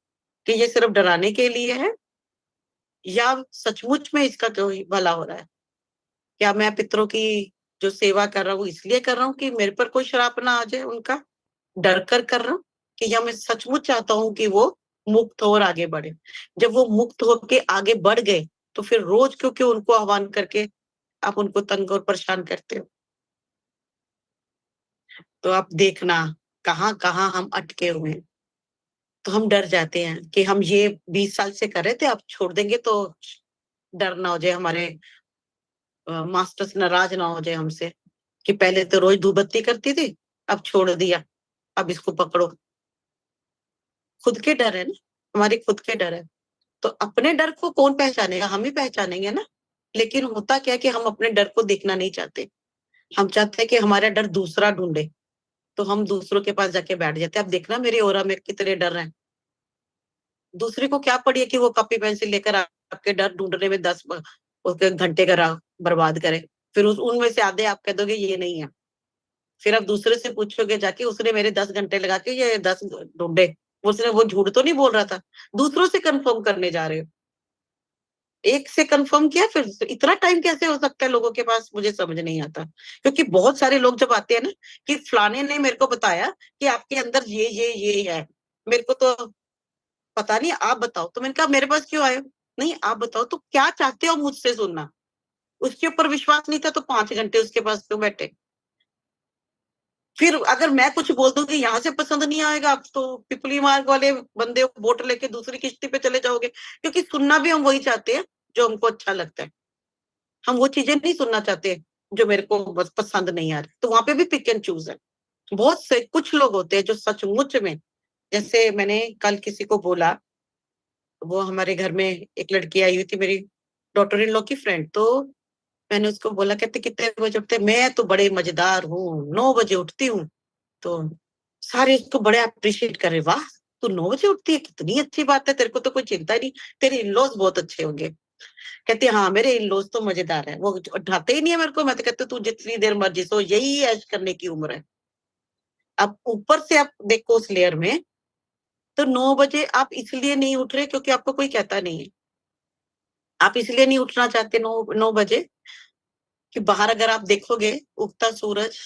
कि ये सिर्फ डराने के लिए है या सचमुच में इसका कोई भला हो रहा है। क्या मैं पितरों की जो सेवा कर रहा हूँ इसलिए कर रहा हूँ कि मेरे पर कोई श्राप ना आ जाए उनका, डर कर रहा हूँ, कि या मैं सचमुच चाहता हूँ कि वो मुक्त हो और आगे बढ़े। जब वो मुक्त होके आगे बढ़ गए तो फिर रोज क्यों क्यों उनको आह्वान करके आप उनको तंग और परेशान करते हो? तो आप देखना, कहाँ कहाँ हम अटके हुए हैं। तो हम डर जाते हैं कि हम ये 20 साल से कर रहे थे, अब छोड़ देंगे तो डर ना हो जाए, हमारे मास्टर्स नाराज ना हो जाए हमसे कि पहले तो रोज धूप बत्ती करती थी, अब छोड़ दिया, अब इसको पकड़ो। खुद के डर है ना, हमारे खुद के डर है। तो अपने डर को कौन पहचानेगा? हम ही पहचानेंगे ना। लेकिन होता क्या है कि हम अपने डर को देखना नहीं चाहते। हम चाहते हैं कि हमारा डर दूसरा ढूंढे, तो हम दूसरों के पास जाके बैठ जाते हैं। अब देखना मेरे ओरा में कितने डर हैं। दूसरे को क्या पड़ी है कि वो कॉपी पेंसिल लेकर आपके डर ढूंढने में 10 उसके घंटे का बर्बाद करे। फिर उनमें से आधे आप कह दोगे ये नहीं है। फिर आप दूसरे से पूछोगे जाके, उसने मेरे 10 घंटे लगा के ये 10 ढूंढे, उसने वो झूठ तो नहीं बोल रहा था। दूसरों से कंफर्म करने जा रहे हो। एक से कंफर्म किया, फिर इतना टाइम कैसे हो सकता है लोगों के पास, मुझे समझ नहीं आता। क्योंकि बहुत सारे लोग जब आते हैं ना कि फलाने ने मेरे को बताया कि आपके अंदर ये है, मेरे को तो पता नहीं, आप बताओ। तो मैंने कहा मेरे पास क्यों आए हो? नहीं, आप बताओ तो क्या चाहते हो मुझसे सुनना। उसके ऊपर विश्वास नहीं था तो 5 घंटे उसके पास क्यों बैठे? फिर अगर मैं कुछ बोल दूं कि यहाँ से पसंद नहीं आएगा आप तो पिपली मार्ग वाले बंदे वोट लेके दूसरी किश्ती पे चले जाओगे। क्योंकि सुनना भी हम वही चाहते हैं जो हमको अच्छा लगता है। हम वो चीजें नहीं सुनना चाहते जो मेरे को बस पसंद नहीं आ रही। तो वहां पे भी पिक एंड चूज है। बहुत से कुछ लोग होते हैं जो सचमुच में, जैसे मैंने कल किसी को बोला, वो हमारे घर में एक लड़की आई हुई थी, मेरी डॉटर इन लॉ की फ्रेंड। तो मैंने उसको बोला, कहते कितने बजे उठते? मैं तो बड़े मजेदार हूँ, 9 बजे उठती हूँ। तो सारे उसको बड़े अप्रिशिएट करे, वाह तू 9 बजे उठती है, कितनी अच्छी बात है, तेरे को तो कोई चिंता ही नहीं, तेरे इन लॉज बहुत अच्छे होंगे। कहती हाँ मेरे इन लॉज तो मजेदार है, वो उठाते ही नहीं है मेरे को। मैं तो कहती तू जितनी देर मर्जी सो, यही ऐश करने की उम्र है। अब ऊपर से आप देखो उस लेयर में, तो 9 बजे आप इसलिए नहीं उठ रहे क्योंकि आपको कोई कहता नहीं है। आप इसलिए नहीं उठना चाहते 9 बजे कि बाहर अगर आप देखोगे उगता सूरज,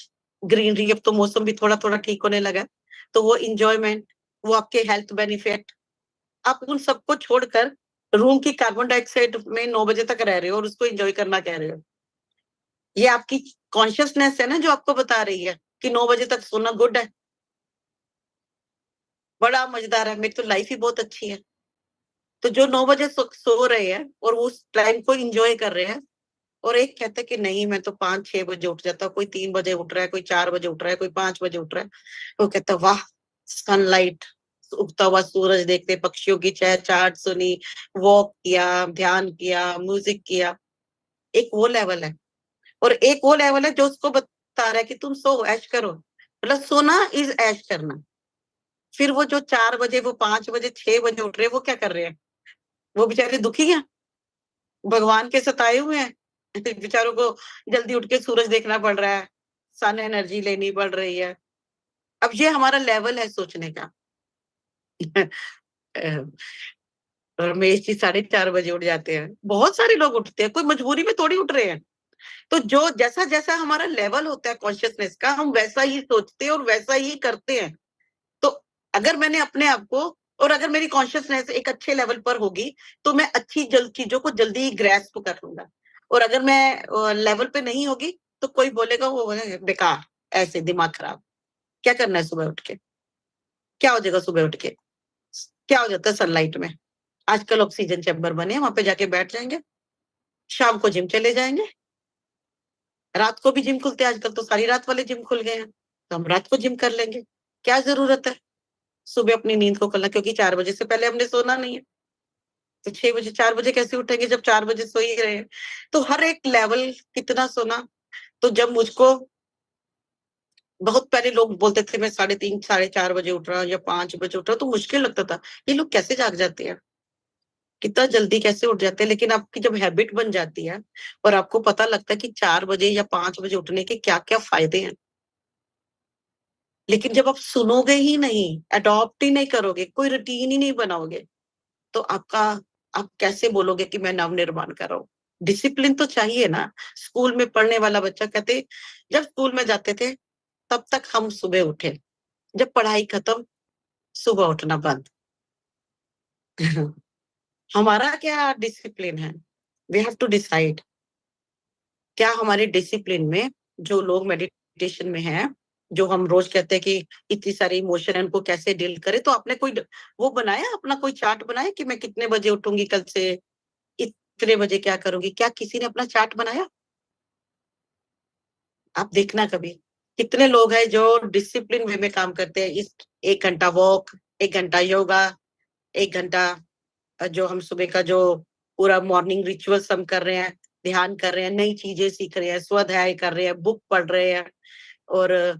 ग्रीनरी, अब तो मौसम भी थोड़ा थोड़ा ठीक होने लगा, तो वो इंजॉयमेंट, वो आपके हेल्थ बेनिफिट, आप उन सबको छोड़कर रूम की कार्बन डाइऑक्साइड में 9 बजे तक रह रहे हो और उसको एंजॉय करना कह रहे हो। ये आपकी कॉन्शियसनेस है ना जो आपको बता रही है कि 9 बजे तक सोना गुड है, बड़ा मजेदार है, मेरी तो लाइफ ही बहुत अच्छी है। तो जो 9 बजे सो रहे हैं और उस टाइम को एंजॉय कर रहे हैं, और एक कहता है कि नहीं मैं तो 5-6 बजे उठ जाता हूँ, कोई 3 बजे उठ रहा है, कोई 4 बजे उठ रहा है, कोई 5 बजे उठ रहा है। वो कहता है वाह, सनलाइट, उगता हुआ सूरज देखते, पक्षियों की चहचहाट सुनी, वॉक किया, ध्यान किया, म्यूजिक किया। एक वो लेवल है। और एक वो लेवल है जो उसको बता रहा है कि तुम सो, ऐश करो। मतलब सोना इज ऐश करना। फिर वो जो 4 बजे, वो 5 बजे, 6 बजे उठ रहे हैं, वो क्या कर रहे हैं? वो बेचारे दुखी हैं, भगवान के सताए हुए हैं। बेचारों को जल्दी उठ के सूरज देखना पड़ रहा है, सन एनर्जी लेनी पड़ रही है। अब ये हमारा लेवल है सोचने का। रमेश जी 4:30 बजे उठ जाते हैं, बहुत सारे लोग उठते हैं, कोई मजबूरी में थोड़ी उठ रहे हैं। तो जो जैसा जैसा हमारा लेवल होता है कॉन्शियसनेस का, हम वैसा ही सोचते हैं और वैसा ही करते हैं। तो अगर मैंने अपने आप को, और अगर मेरी कॉन्शियसनेस एक अच्छे लेवल पर होगी, तो मैं अच्छी चीजों को जल्दी ग्रैस्प कर लूंगा। और अगर मैं लेवल पे नहीं होगी, तो कोई बोलेगा वो बेकार, ऐसे दिमाग खराब। क्या करना है सुबह उठ के? क्या हो जाएगा सुबह उठ के? क्या हो जाता है सनलाइट में? आजकल ऑक्सीजन चैम्बर बने हैं, वहां पे जाके बैठ जाएंगे, शाम को जिम चले जाएंगे। रात को भी जिम खुलते हैं आजकल, तो सारी रात वाले जिम खुल गए हैं, तो हम रात को जिम कर लेंगे। क्या जरूरत है सुबह अपनी नींद को करना? क्योंकि 4 बजे से पहले हमने सोना नहीं है। तो 6 बजे, 4 बजे कैसे उठेंगे जब 4 बजे सो ही रहे हैं? तो हर एक लेवल कितना सोना। तो जब मुझको बहुत पहले लोग बोलते थे मैं 3:30 4:30 बजे उठ रहा हूँ या 5 बजे उठ रहा हूँ, तो मुश्किल लगता था, ये लोग कैसे जाग जाते हैं, कितना जल्दी कैसे उठ जाते हैं। लेकिन आपकी जब हैबिट बन जाती है और आपको पता लगता है कि 4 बजे या 5 बजे उठने के क्या क्या फायदे हैं, लेकिन जब आप सुनोगे ही नहीं, अडॉप्ट ही नहीं करोगे, कोई रूटीन ही नहीं बनाओगे, तो आप कैसे बोलोगे कि मैं नव निर्माण कर रहा हूँ? डिसिप्लिन तो चाहिए ना। स्कूल में पढ़ने वाला बच्चा कहते, जब स्कूल में जाते थे तब तक हम सुबह उठे, जब पढ़ाई खत्म सुबह उठना बंद। हमारा क्या डिसिप्लिन है? We have to decide. क्या हमारे डिसिप्लिन में जो लोग मेडिटेशन में हैं, जो हम रोज कहते हैं कि इतनी सारी इमोशन है, उनको कैसे डील करें। तो आपने कोई वो बनाया, अपना कोई चार्ट बनाया कि मैं कितने बजे उठूंगी कल से, इतने बजे क्या करूंगी? क्या किसी ने अपना चार्ट बनाया? आप देखना कभी कितने लोग हैं जो डिसिप्लिन वे में काम करते हैं। इस 1 घंटा वॉक, 1 घंटा योगा, 1 घंटा जो हम सुबह का जो पूरा मॉर्निंग रिचुअल्स हम कर रहे हैं, ध्यान कर रहे हैं, नई चीजें सीख रहे हैं, स्वाध्याय कर रहे हैं, बुक पढ़ रहे हैं, और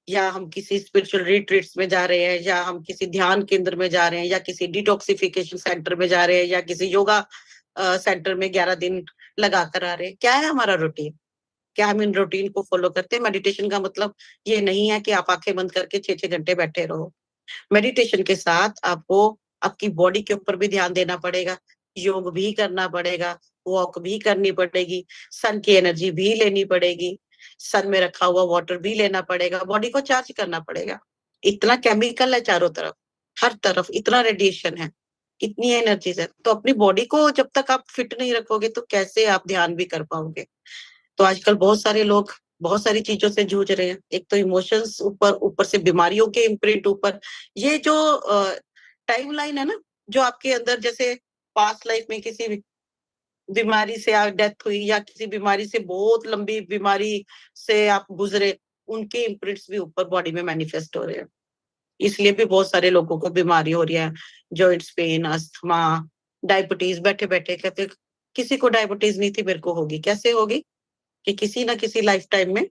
या हम किसी स्पिरिचुअल रिट्रीट्स में जा रहे हैं, या हम किसी ध्यान केंद्र में जा रहे हैं, या किसी डिटॉक्सिफिकेशन सेंटर में जा रहे हैं, या किसी योगा सेंटर में 11 दिन लगा कर आ रहे हैं। क्या है हमारा रूटीन? क्या हम इन रूटीन को फॉलो करते हैं? मेडिटेशन का मतलब ये नहीं है कि आप आंखें बंद करके 6-6 घंटे बैठे रहो। मेडिटेशन के साथ आपको आपकी बॉडी के ऊपर भी ध्यान देना पड़ेगा, योग भी करना पड़ेगा, वॉक भी करनी पड़ेगी, सन की एनर्जी भी लेनी पड़ेगी, सन में रखा हुआ वाटर भी लेना पड़ेगा, बॉडी को चार्ज करना पड़ेगा। इतना केमिकल है चारों तरफ, हर तरफ इतना रेडिएशन है, इतनी एनर्जीज है। तो अपनी बॉडी को जब तक आप फिट नहीं रखोगे तो कैसे आप ध्यान भी कर पाओगे? तो आजकल बहुत सारे लोग बहुत सारी चीजों से जूझ रहे हैं। एक तो इमोशंस ऊपर, ऊपर से बीमारियों के इम्प्रिंट ऊपर। ये जो टाइमलाइन है ना, जो आपके अंदर, जैसे पास्ट लाइफ में किसी बीमारी से डेथ हुई, या किसी बीमारी से, बहुत लंबी बीमारी से आप गुजरे, उनके इम्प्रिंट्स भी ऊपर बॉडी में मैनिफेस्ट हो रहे हैं। इसलिए भी बहुत सारे लोगों को बीमारी हो रही है, जॉइंट्स पेन, अस्थमा, डायबिटीज। बैठे बैठे कहते किसी को डायबिटीज नहीं थी, मेरे को होगी। कैसे होगी? कि किसी ना किसी लाइफ टाइम में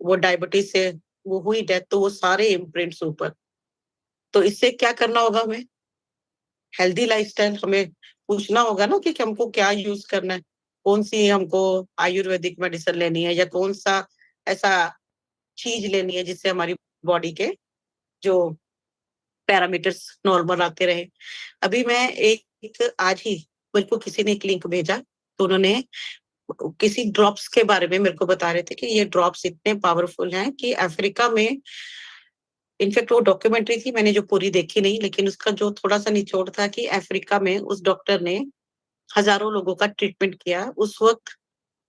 वो डायबिटीज से वो हुई डेथ, तो वो सारे इम्प्रिंट्स ऊपर। तो इससे क्या करना होगा हमें? हेल्दी लाइफस्टाइल हमें पूछना होगा ना कि हमको क्या यूज करना है, कौन सी हमको आयुर्वेदिक मेडिसिन लेनी है, या कौन सा ऐसा चीज लेनी है जिससे हमारी बॉडी के जो पैरामीटर्स नॉर्मल आते रहे। अभी मैं आज ही मेरे को किसी ने एक लिंक भेजा, तो उन्होंने किसी ड्रॉप्स के बारे में मेरे को बता रहे थे कि ये ड्रॉप्स इतने पावरफुल हैं कि अफ्रीका में, इनफैक्ट वो डॉक्यूमेंट्री थी, मैंने जो पूरी देखी नहीं, लेकिन उसका जो थोड़ा सा निचोड़ था कि अफ्रीका में उस डॉक्टर ने हजारों लोगों का ट्रीटमेंट किया। उस वक्त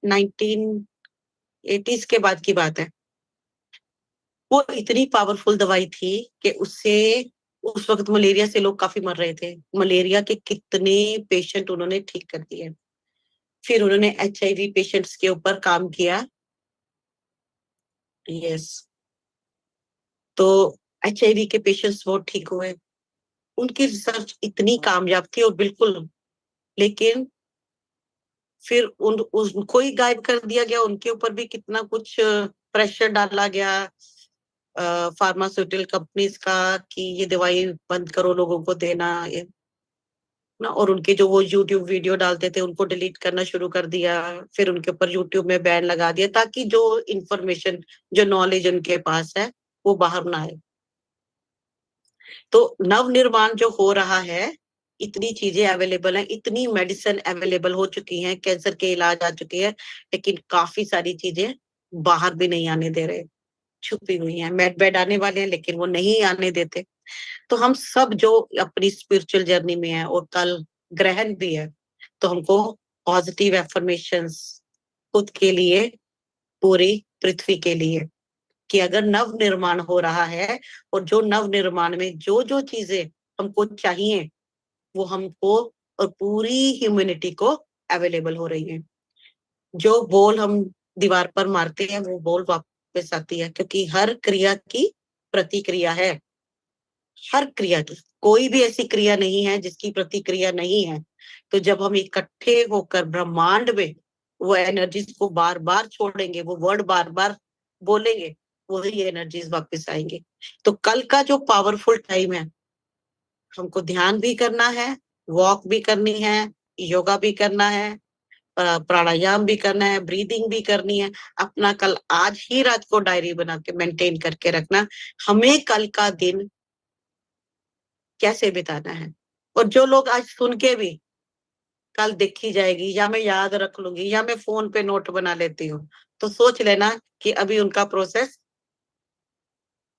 1980s के बाद की बात है। वो इतनी पावरफुल दवाई थी कि उससे उस वक्त मलेरिया से लोग काफी मर रहे थे। मलेरिया के कितने पेशेंट उन्होंने ठीक कर दिए। फिर उन्होंने HIV पेशेंट्स के ऊपर काम किया। यस। तो HIV के पेशेंट्स बहुत ठीक हुए। उनकी रिसर्च इतनी कामयाब थी, और बिल्कुल, लेकिन फिर उनको ही गायब कर दिया गया। उनके ऊपर भी कितना कुछ प्रेशर डाला गया फार्मास्यूटिकल कंपनीज का कि ये दवाई बंद करो, लोगों को देना ये ना। और उनके जो वो यूट्यूब वीडियो डालते थे उनको डिलीट करना शुरू कर दिया। फिर उनके ऊपर यूट्यूब में बैन लगा दिया, ताकि जो इंफॉर्मेशन, जो नॉलेज उनके पास है, वो बाहर ना आए। तो नव निर्माण जो हो रहा है, इतनी चीजें अवेलेबल हैं, इतनी मेडिसिन अवेलेबल हो चुकी हैं, कैंसर के इलाज आ चुके हैं, लेकिन काफी सारी चीजें बाहर भी नहीं आने दे रहे, छुपी हुई हैं। मेड बेड आने वाले हैं, लेकिन वो नहीं आने देते। तो हम सब जो अपनी स्पिरिचुअल जर्नी में है, और कल ग्रहण भी है, तो हमको पॉजिटिव एफर्मेशंस खुद के लिए, पूरी पृथ्वी के लिए, कि अगर नव निर्माण हो रहा है, और जो नव निर्माण में जो जो चीजें हमको चाहिए, वो हमको और पूरी ह्यूमैनिटी को अवेलेबल हो रही है। जो बॉल हम दीवार पर मारते हैं, वो बॉल वापस आती है, क्योंकि हर क्रिया की प्रतिक्रिया है। हर क्रिया की, कोई भी ऐसी क्रिया नहीं है जिसकी प्रतिक्रिया नहीं है। तो जब हम इकट्ठे होकर ब्रह्मांड में वो एनर्जीज को बार बार छोड़ेंगे, वो वर्ड बार बार बोलेंगे, वही एनर्जीज वापस आएंगे। तो कल का जो पावरफुल टाइम है, हमको ध्यान भी करना है, वॉक भी करनी है, योगा भी करना है, प्राणायाम भी करना है, ब्रीदिंग भी करनी है। अपना कल आज ही रात को डायरी बना के मेंटेन करके रखना, हमें कल का दिन कैसे बिताना है। और जो लोग आज सुन के भी कल देखी जाएगी, या मैं याद रख लूंगी, या मैं फोन पे नोट बना लेती हूँ, तो सोच लेना कि अभी उनका प्रोसेस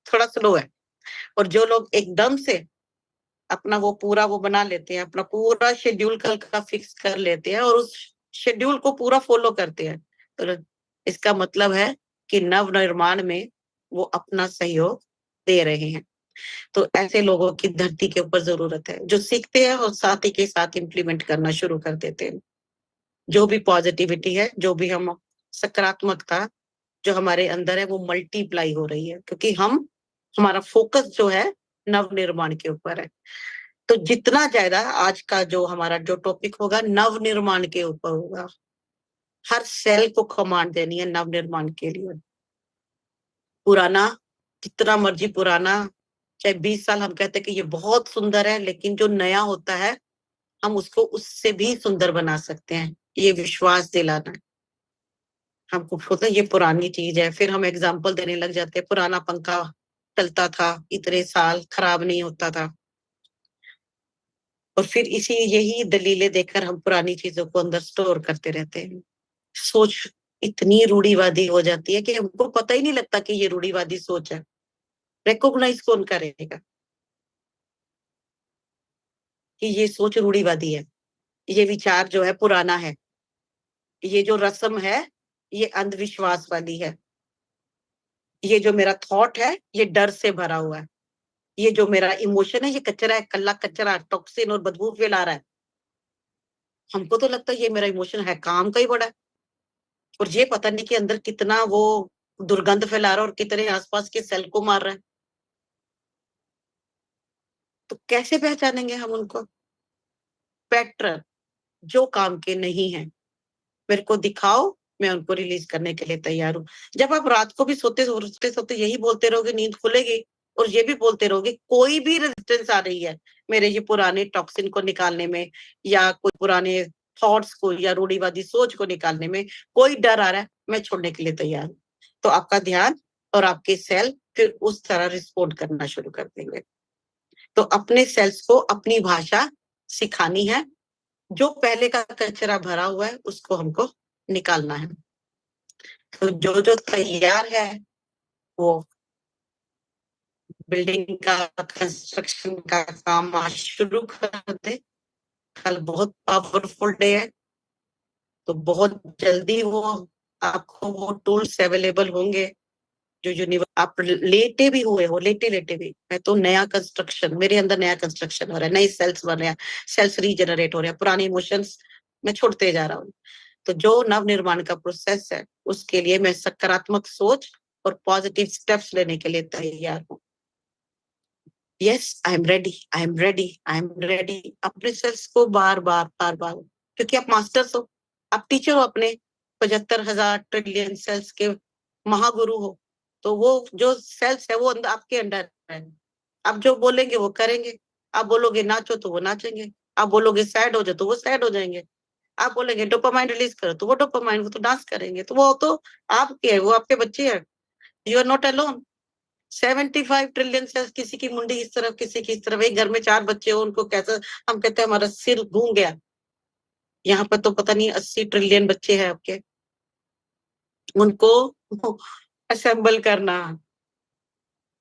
थोड़ा स्लो है। और जो लोग एकदम से अपना वो बना लेते हैं, अपना पूरा शेड्यूल कल का फिक्स कर लेते हैं, और उस शेड्यूल को पूरा फॉलो करते हैं, तो इसका मतलब है कि नव निर्माण में वो अपना सहयोग दे रहे हैं। तो ऐसे लोगों की धरती के ऊपर जरूरत है, जो सीखते हैं और साथ ही के साथ इम्प्लीमेंट करना शुरू कर देते हैं। जो भी पॉजिटिविटी है, जो भी हम सकारात्मकता जो हमारे अंदर है, वो मल्टीप्लाई हो रही है, क्योंकि हमारा फोकस जो है नव निर्माण के ऊपर है। तो जितना ज्यादा आज का जो हमारा जो टॉपिक होगा नव निर्माण के ऊपर होगा। हर सेल को कमांड देनी है नव निर्माण के लिए। पुराना, जितना मर्जी पुराना, चाहे 20 साल हम कहते हैं कि ये बहुत सुंदर है, लेकिन जो नया होता है हम उसको उससे भी सुंदर बना सकते हैं। ये विश्वास दिलाना है हमको। होता है ये पुरानी चीज है, फिर हम एग्जाम्पल देने लग जाते हैं। पुराना पंखा चलता था इतने साल, खराब नहीं होता था, और फिर इसी यही दलीलें देकर हम पुरानी चीजों को अंदर स्टोर करते रहते हैं। सोच इतनी रूढ़िवादी हो जाती है कि हमको पता ही नहीं लगता कि ये रूढ़िवादी सोच है। रिकॉग्नाइज कौन करेगा कि ये सोच रूढ़िवादी है, ये विचार जो है पुराना है, ये जो रस्म है ये अंधविश्वास वाली है, ये जो मेरा थॉट है ये डर से भरा हुआ है, ये जो मेरा इमोशन है ये कचरा है, कल्ला कचरा, टॉक्सिन और बदबू फैला रहा है। हमको तो लगता है ये मेरा इमोशन है काम का ही बड़ा है, और ये पता नहीं कि अंदर कितना वो दुर्गंध फैला रहा है और कितने आसपास के सेल को मार रहा है। तो कैसे पहचानेंगे हम उनको? पैटर्न जो काम के नहीं है मेरे को दिखाओ, मैं उनको रिलीज करने के लिए तैयार हूँ। जब आप रात को भी सोते सोते सोते यही बोलते रहोगे नींद खुलेगी, और ये भी बोलते रहोगे कोई भी रेजिस्टेंस आ रही है मेरे ये पुराने टॉक्सिन को निकालने में, या कोई पुराने थॉट्स को या रूढ़िवादी सोच को निकालने में कोई डर आ रहा है, मैं छोड़ने के लिए तैयार हूँ। तो आपका ध्यान और आपके सेल फिर उस तरह रिस्पोंड करना शुरू कर देंगे। तो अपने सेल्स को अपनी भाषा सिखानी है। जो पहले का कचरा भरा हुआ है उसको हमको निकालना है। तो जो जो तैयार है वो बिल्डिंग का कंस्ट्रक्शन का काम आज शुरू कर दे। कल बहुत पावरफुल डे है, तो बहुत जल्दी वो आपको वो टूल्स अवेलेबल होंगे जो आप लेटे भी हुए हो, लेटे लेटे भी मैं तो नया कंस्ट्रक्शन, मेरे अंदर नया कंस्ट्रक्शन हो रहा है, नए सेल्स बन रहे हैं, सेल्स रीजनरेट हो रहे हैं, पुराने इमोशंस मैं छोड़ते जा रहा हूँ। तो जो नव निर्माण का प्रोसेस है उसके लिए मैं सकारात्मक सोच और पॉजिटिव स्टेप्स लेने के लिए तैयार हूँ। Yes, I am ready, I am ready, I am ready. अपने सेल्स को बार बार बार बार, क्योंकि आप मास्टर्स हो, आप टीचर हो, अपने 75,000 ट्रिलियन सेल्स के महागुरु हो। तो वो जो सेल्स है वो आपके अंडर है। आप जो बोलेंगे वो करेंगे। आप बोलोगे नाचो तो वो नाचेंगे, आप बोलोगे सैड हो जाओ तो वो सैड हो जाएंगे, आप बोलेंगे डोपामाइन रिलीज करो तो वो डोपामाइन, वो तो डांस करेंगे। तो वो तो आपके है, वो आपके बच्चे हैं। You are not alone. 75 trillion cells, किसी की मुंडी इस तरफ किसी की इस तरफ, एक घर में 4 बच्चे हो उनको कैसा हम कहते हैं हमारा सिर घूम गया। यहाँ पर तो पता नहीं 80 ट्रिलियन बच्चे हैं आपके, उनको असेंबल करना,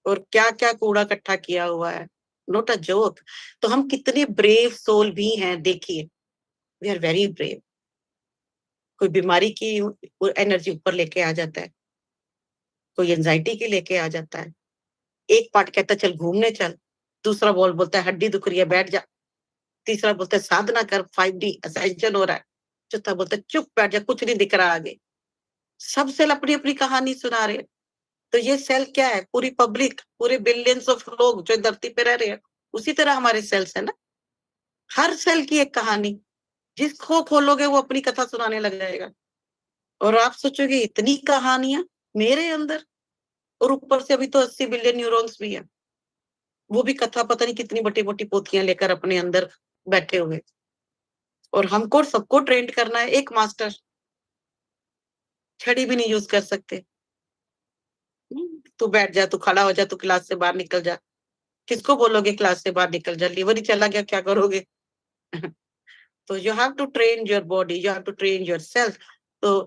और क्या क्या कूड़ा इकट्ठा किया हुआ है, नॉट अ जोक। तो हम कितने ब्रेव सोल भी हैं, देखिए वी आर वेरी ब्रेव। कोई बीमारी की एनर्जी ऊपर लेके आ जाता है, कोई एंजाइटी की लेके आ जाता है। एक पार्ट कहता है चल घूमने चल, दूसरा बोलता है हड्डी दुख रही है बैठ जा, तीसरा बोलता है साधना कर 5D असेंशन हो रहा है, चौथा बोलता है चुप बैठ जा कुछ नहीं दिख रहा आगे। सब सेल अपनी अपनी कहानी सुना रहे हैं। तो ये सेल क्या है? पूरी पब्लिक, पूरे बिलियंस ऑफ लोग जो धरती पे रह रहे हैं, उसी तरह हमारे सेल्स है ना। हर सेल की एक कहानी, जिसको खोलोगे वो अपनी कथा सुनाने लग जाएगा, और आप सोचोगे इतनी कहानियां मेरे अंदर, और ऊपर से अभी तो 80 बिलियन न्यूरॉन्स भी है, वो भी कथा पता नहीं कितनी बटी बटी पोथियां लेकर अपने अंदर बैठे हुए। और हमको सबको ट्रेंड करना है। एक मास्टर छड़ी भी नहीं यूज कर सकते। तू बैठ जा, तू खड़ा हो जा, तू क्लास से बाहर निकल जा। किसको बोलोगे क्लास से बाहर निकल जा? लीवर ही चला गया, क्या करोगे? तो you have to train your body, you have to train yourself. तो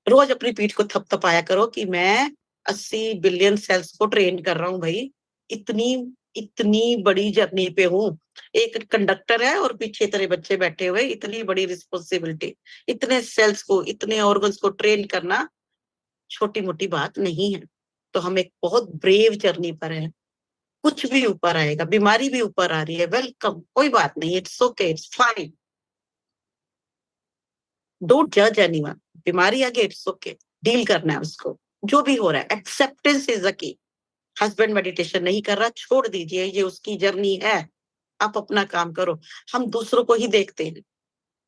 रोज अपनी पीठ को थपथपाया करो कि मैं 80 बिलियन सेल्स को ट्रेन कर रहा हूँ भाई। इतनी इतनी बड़ी जर्नी पे हूँ। एक कंडक्टर है और पीछे तेरे बच्चे बैठे हुए, इतनी बड़ी रिस्पॉन्सिबिलिटी। इतने सेल्स को, इतने ऑर्गन्स को ट्रेन करना छोटी मोटी बात नहीं है। तो हम एक बहुत ब्रेव जर्नी पर हैं। कुछ भी ऊपर आएगा, बीमारी भी ऊपर आ रही है, वेलकम, कोई बात नहीं, it's okay, it's fine. Don't जज एनीवन। बीमारी आ गई, इट्स ओके, डील करना है उसको। जो भी हो रहा है, acceptance is the key. Husband meditation नहीं कर रहा, छोड़ दीजिए, ये उसकी जर्नी है, आप अपना काम करो। हम दूसरों को ही देखते हैं।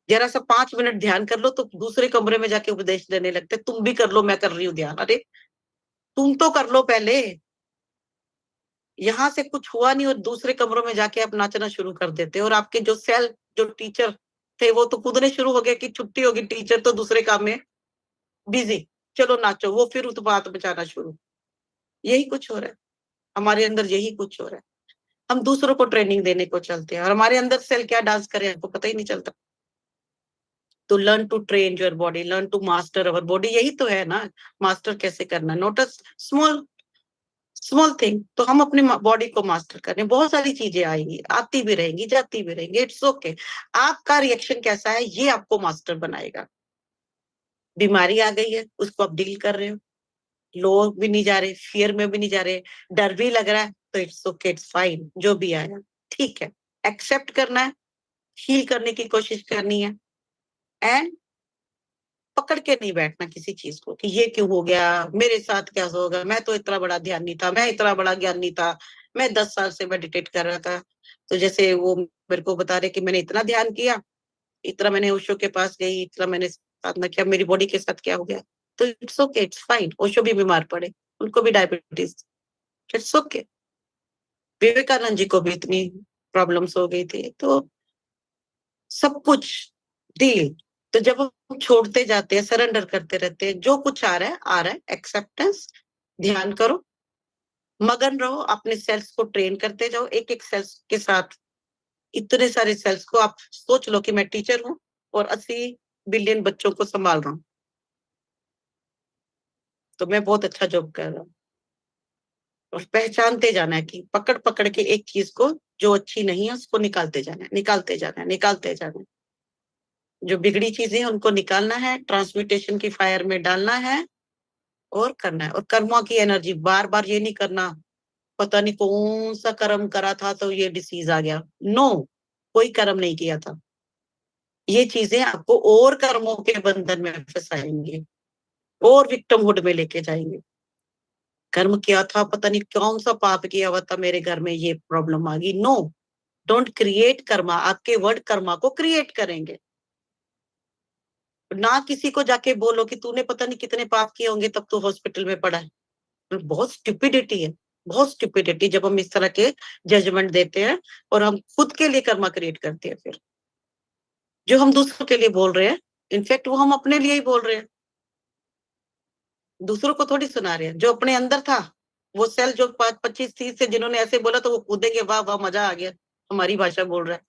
जरा सा 5 मिनट ध्यान कर लो तो दूसरे कमरे में जाके उपदेश देने लगते, तुम भी कर लो, मैं कर रही हूँ ध्यान। अरे तुम तो कर लो पहले। यहाँ से कुछ हुआ नहीं और दूसरे कमरों में जाके आप नाचना शुरू कर देते। और आपके जो टीचर थे वो तो कूदने शुरू हो गए कि छुट्टी होगी, टीचर तो दूसरे काम में बिजी, चलो नाचो, वो फिर उत्पात मचाना शुरू। यही कुछ हो रहा है हमारे अंदर, यही कुछ हो रहा है। हम दूसरों को ट्रेनिंग देने को चलते हैं और हमारे अंदर सेल क्या डांस करे हमको पता ही नहीं चलता। तो learn to train your body, learn to master our body, यही तो है ना। मास्टर कैसे करना, नोटिस स्मॉल स्मॉल थिंग। तो हम अपनी बॉडी को मास्टर करें। बहुत सारी चीजें आएंगी, आती भी रहेंगी, जाती भी रहेंगी, इट्स ओके। आपका रिएक्शन कैसा है ये आपको मास्टर बनाएगा। बीमारी आ गई है, उसको आप डील कर रहे हो, लो भी नहीं जा रहे, फियर में भी नहीं जा रहे, डर भी लग रहा है, तो इट्स ओके, इट्स फाइन, जो भी आया ठीक है। एक्सेप्ट करना है, हील करने की कोशिश करनी है, एंड पकड़ के नहीं बैठना किसी चीज को कि ये क्यों हो गया, मेरे साथ क्या होगा, मैं तो इतना बड़ा ध्यान नहीं था, मैं इतना बड़ा ज्ञान नहीं था, मैं 10 साल से मेडिटेट कर रहा था। तो जैसे वो मेरे को बता रहे कि मैंने इतना ध्यान किया, इतना मैंने ओशो के पास गई, इतना मैंने साधना किया, मेरी बॉडी के साथ क्या हो गया। तो it's okay, it's fine. Osho भी बीमार पड़े, उनको भी diabetes, it's okay. Vivekananda ji को भी इतनी प्रॉब्लम्स हो गई थी। तो सब कुछ डील। तो जब हम छोड़ते जाते हैं, सरेंडर करते रहते हैं, जो कुछ आ रहा है आ रहा है, एक्सेप्टेंस, ध्यान करो, मगन रहो, अपने सेल्स को ट्रेन करते जाओ। एक एक सेल्स के साथ इतने सारे सेल्स को आप सोच लो कि मैं टीचर हूँ और 80 बिलियन बच्चों को संभाल रहा हूँ, तो मैं बहुत अच्छा जॉब कर रहा हूँ। और पहचानते जाना है कि पकड़ पकड़ के एक चीज को, जो अच्छी नहीं है उसको निकालते जाना है, निकालते जाना है, निकालते जाना है। जो बिगड़ी चीजें उनको निकालना है, ट्रांसम्यूटेशन की फायर में डालना है और करना है। और कर्मा की एनर्जी, बार बार ये नहीं करना पता नहीं कौन सा कर्म करा था तो ये डिसीज आ गया। नो, कोई कर्म नहीं किया था। ये चीजें आपको और कर्मों के बंधन में फंसाएंगे और विक्टिमहुड में लेके जाएंगे। कर्म किया था, पता नहीं कौन सा पाप किया हुआ था, मेरे घर में ये प्रॉब्लम आ गई। No, don't create karma. आपके वर्ड कर्मा को क्रिएट करेंगे। ना किसी को जाके बोलो कि तूने पता नहीं कितने पाप किए होंगे तब तू हॉस्पिटल में पड़ा है। बहुत स्टुपिडिटी है, बहुत स्टुपिडिटी जब हम इस तरह के जजमेंट देते हैं और हम खुद के लिए कर्मा क्रिएट करते हैं। फिर जो हम दूसरों के लिए बोल रहे हैं, इनफैक्ट वो हम अपने लिए ही बोल रहे हैं, दूसरों को थोड़ी सुना रहे हैं। जो अपने अंदर था, वो सेल जो 25-30 से जिन्होंने ऐसे बोला तो वो कूदेंगे, वाह वाह मजा आ गया, हमारी भाषा बोल रहा है।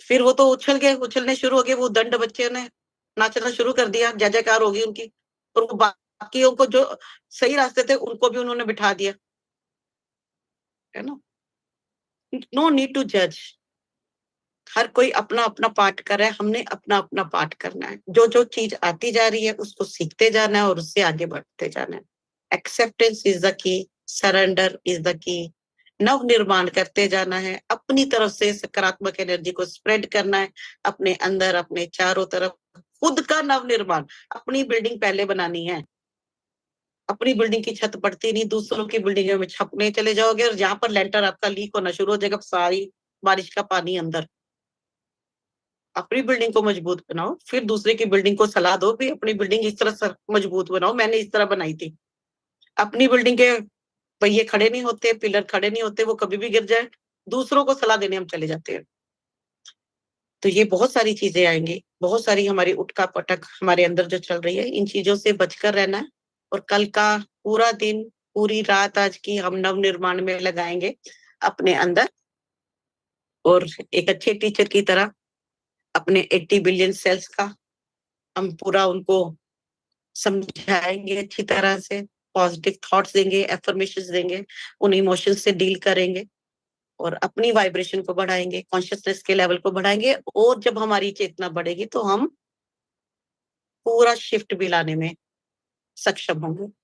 फिर वो तो उछल गए, उछलने शुरू हो गए, वो दंड बच्चे ने नाचना शुरू कर दिया, जय जयकार होगी उनकी। और वो बाकियों को जो सही रास्ते थे उनको भी उन्होंने बिठा दिया, है ना। नो नीड टू जज। हर कोई अपना अपना पार्ट कर रहा है, हमने अपना अपना पार्ट करना है। जो जो चीज आती जा रही है उसको सीखते जाना है और उससे आगे बढ़ते जाना है। Acceptance is the key, surrender is the key. नव निर्माण करते जाना है, अपनी तरफ से सकारात्मक एनर्जी को स्प्रेड करना है, अपने अंदर, अपने चारों तरफ। खुद का नव निर्माण, अपनी बिल्डिंग पहले बनानी है। अपनी बिल्डिंग की छत पड़ती नहीं, दूसरों की बिल्डिंग में छपने चले जाओगे और जहां पर लेंटर आपका लीक होना शुरू हो जाएगा, सारी बारिश का पानी अंदर। अपनी बिल्डिंग को मजबूत बनाओ, फिर दूसरे की बिल्डिंग को सलाह दो भी अपनी बिल्डिंग इस तरह मजबूत बनाओ, मैंने इस तरह बनाई थी। अपनी बिल्डिंग के पहिए खड़े नहीं होते, पिलर खड़े नहीं होते, वो कभी भी गिर जाए, दूसरों को सलाह देने हम चले जाते हैं। तो ये बहुत सारी चीजें आएंगी, बहुत सारी हमारी उठका पटक हमारे अंदर जो चल रही है, इन चीजों से बचकर रहना है। और कल का पूरा दिन, पूरी रात आज की हम नव निर्माण में लगाएंगे अपने अंदर। और एक अच्छे टीचर की तरह अपने 80 बिलियन सेल्स का हम पूरा उनको समझाएंगे अच्छी तरह से, पॉजिटिव थॉट्स देंगे, एफर्मेशंस देंगे, उन इमोशंस से डील करेंगे और अपनी वाइब्रेशन को बढ़ाएंगे, कॉन्शियसनेस के लेवल को बढ़ाएंगे। और जब हमारी चेतना बढ़ेगी तो हम पूरा शिफ्ट भी लाने में सक्षम होंगे।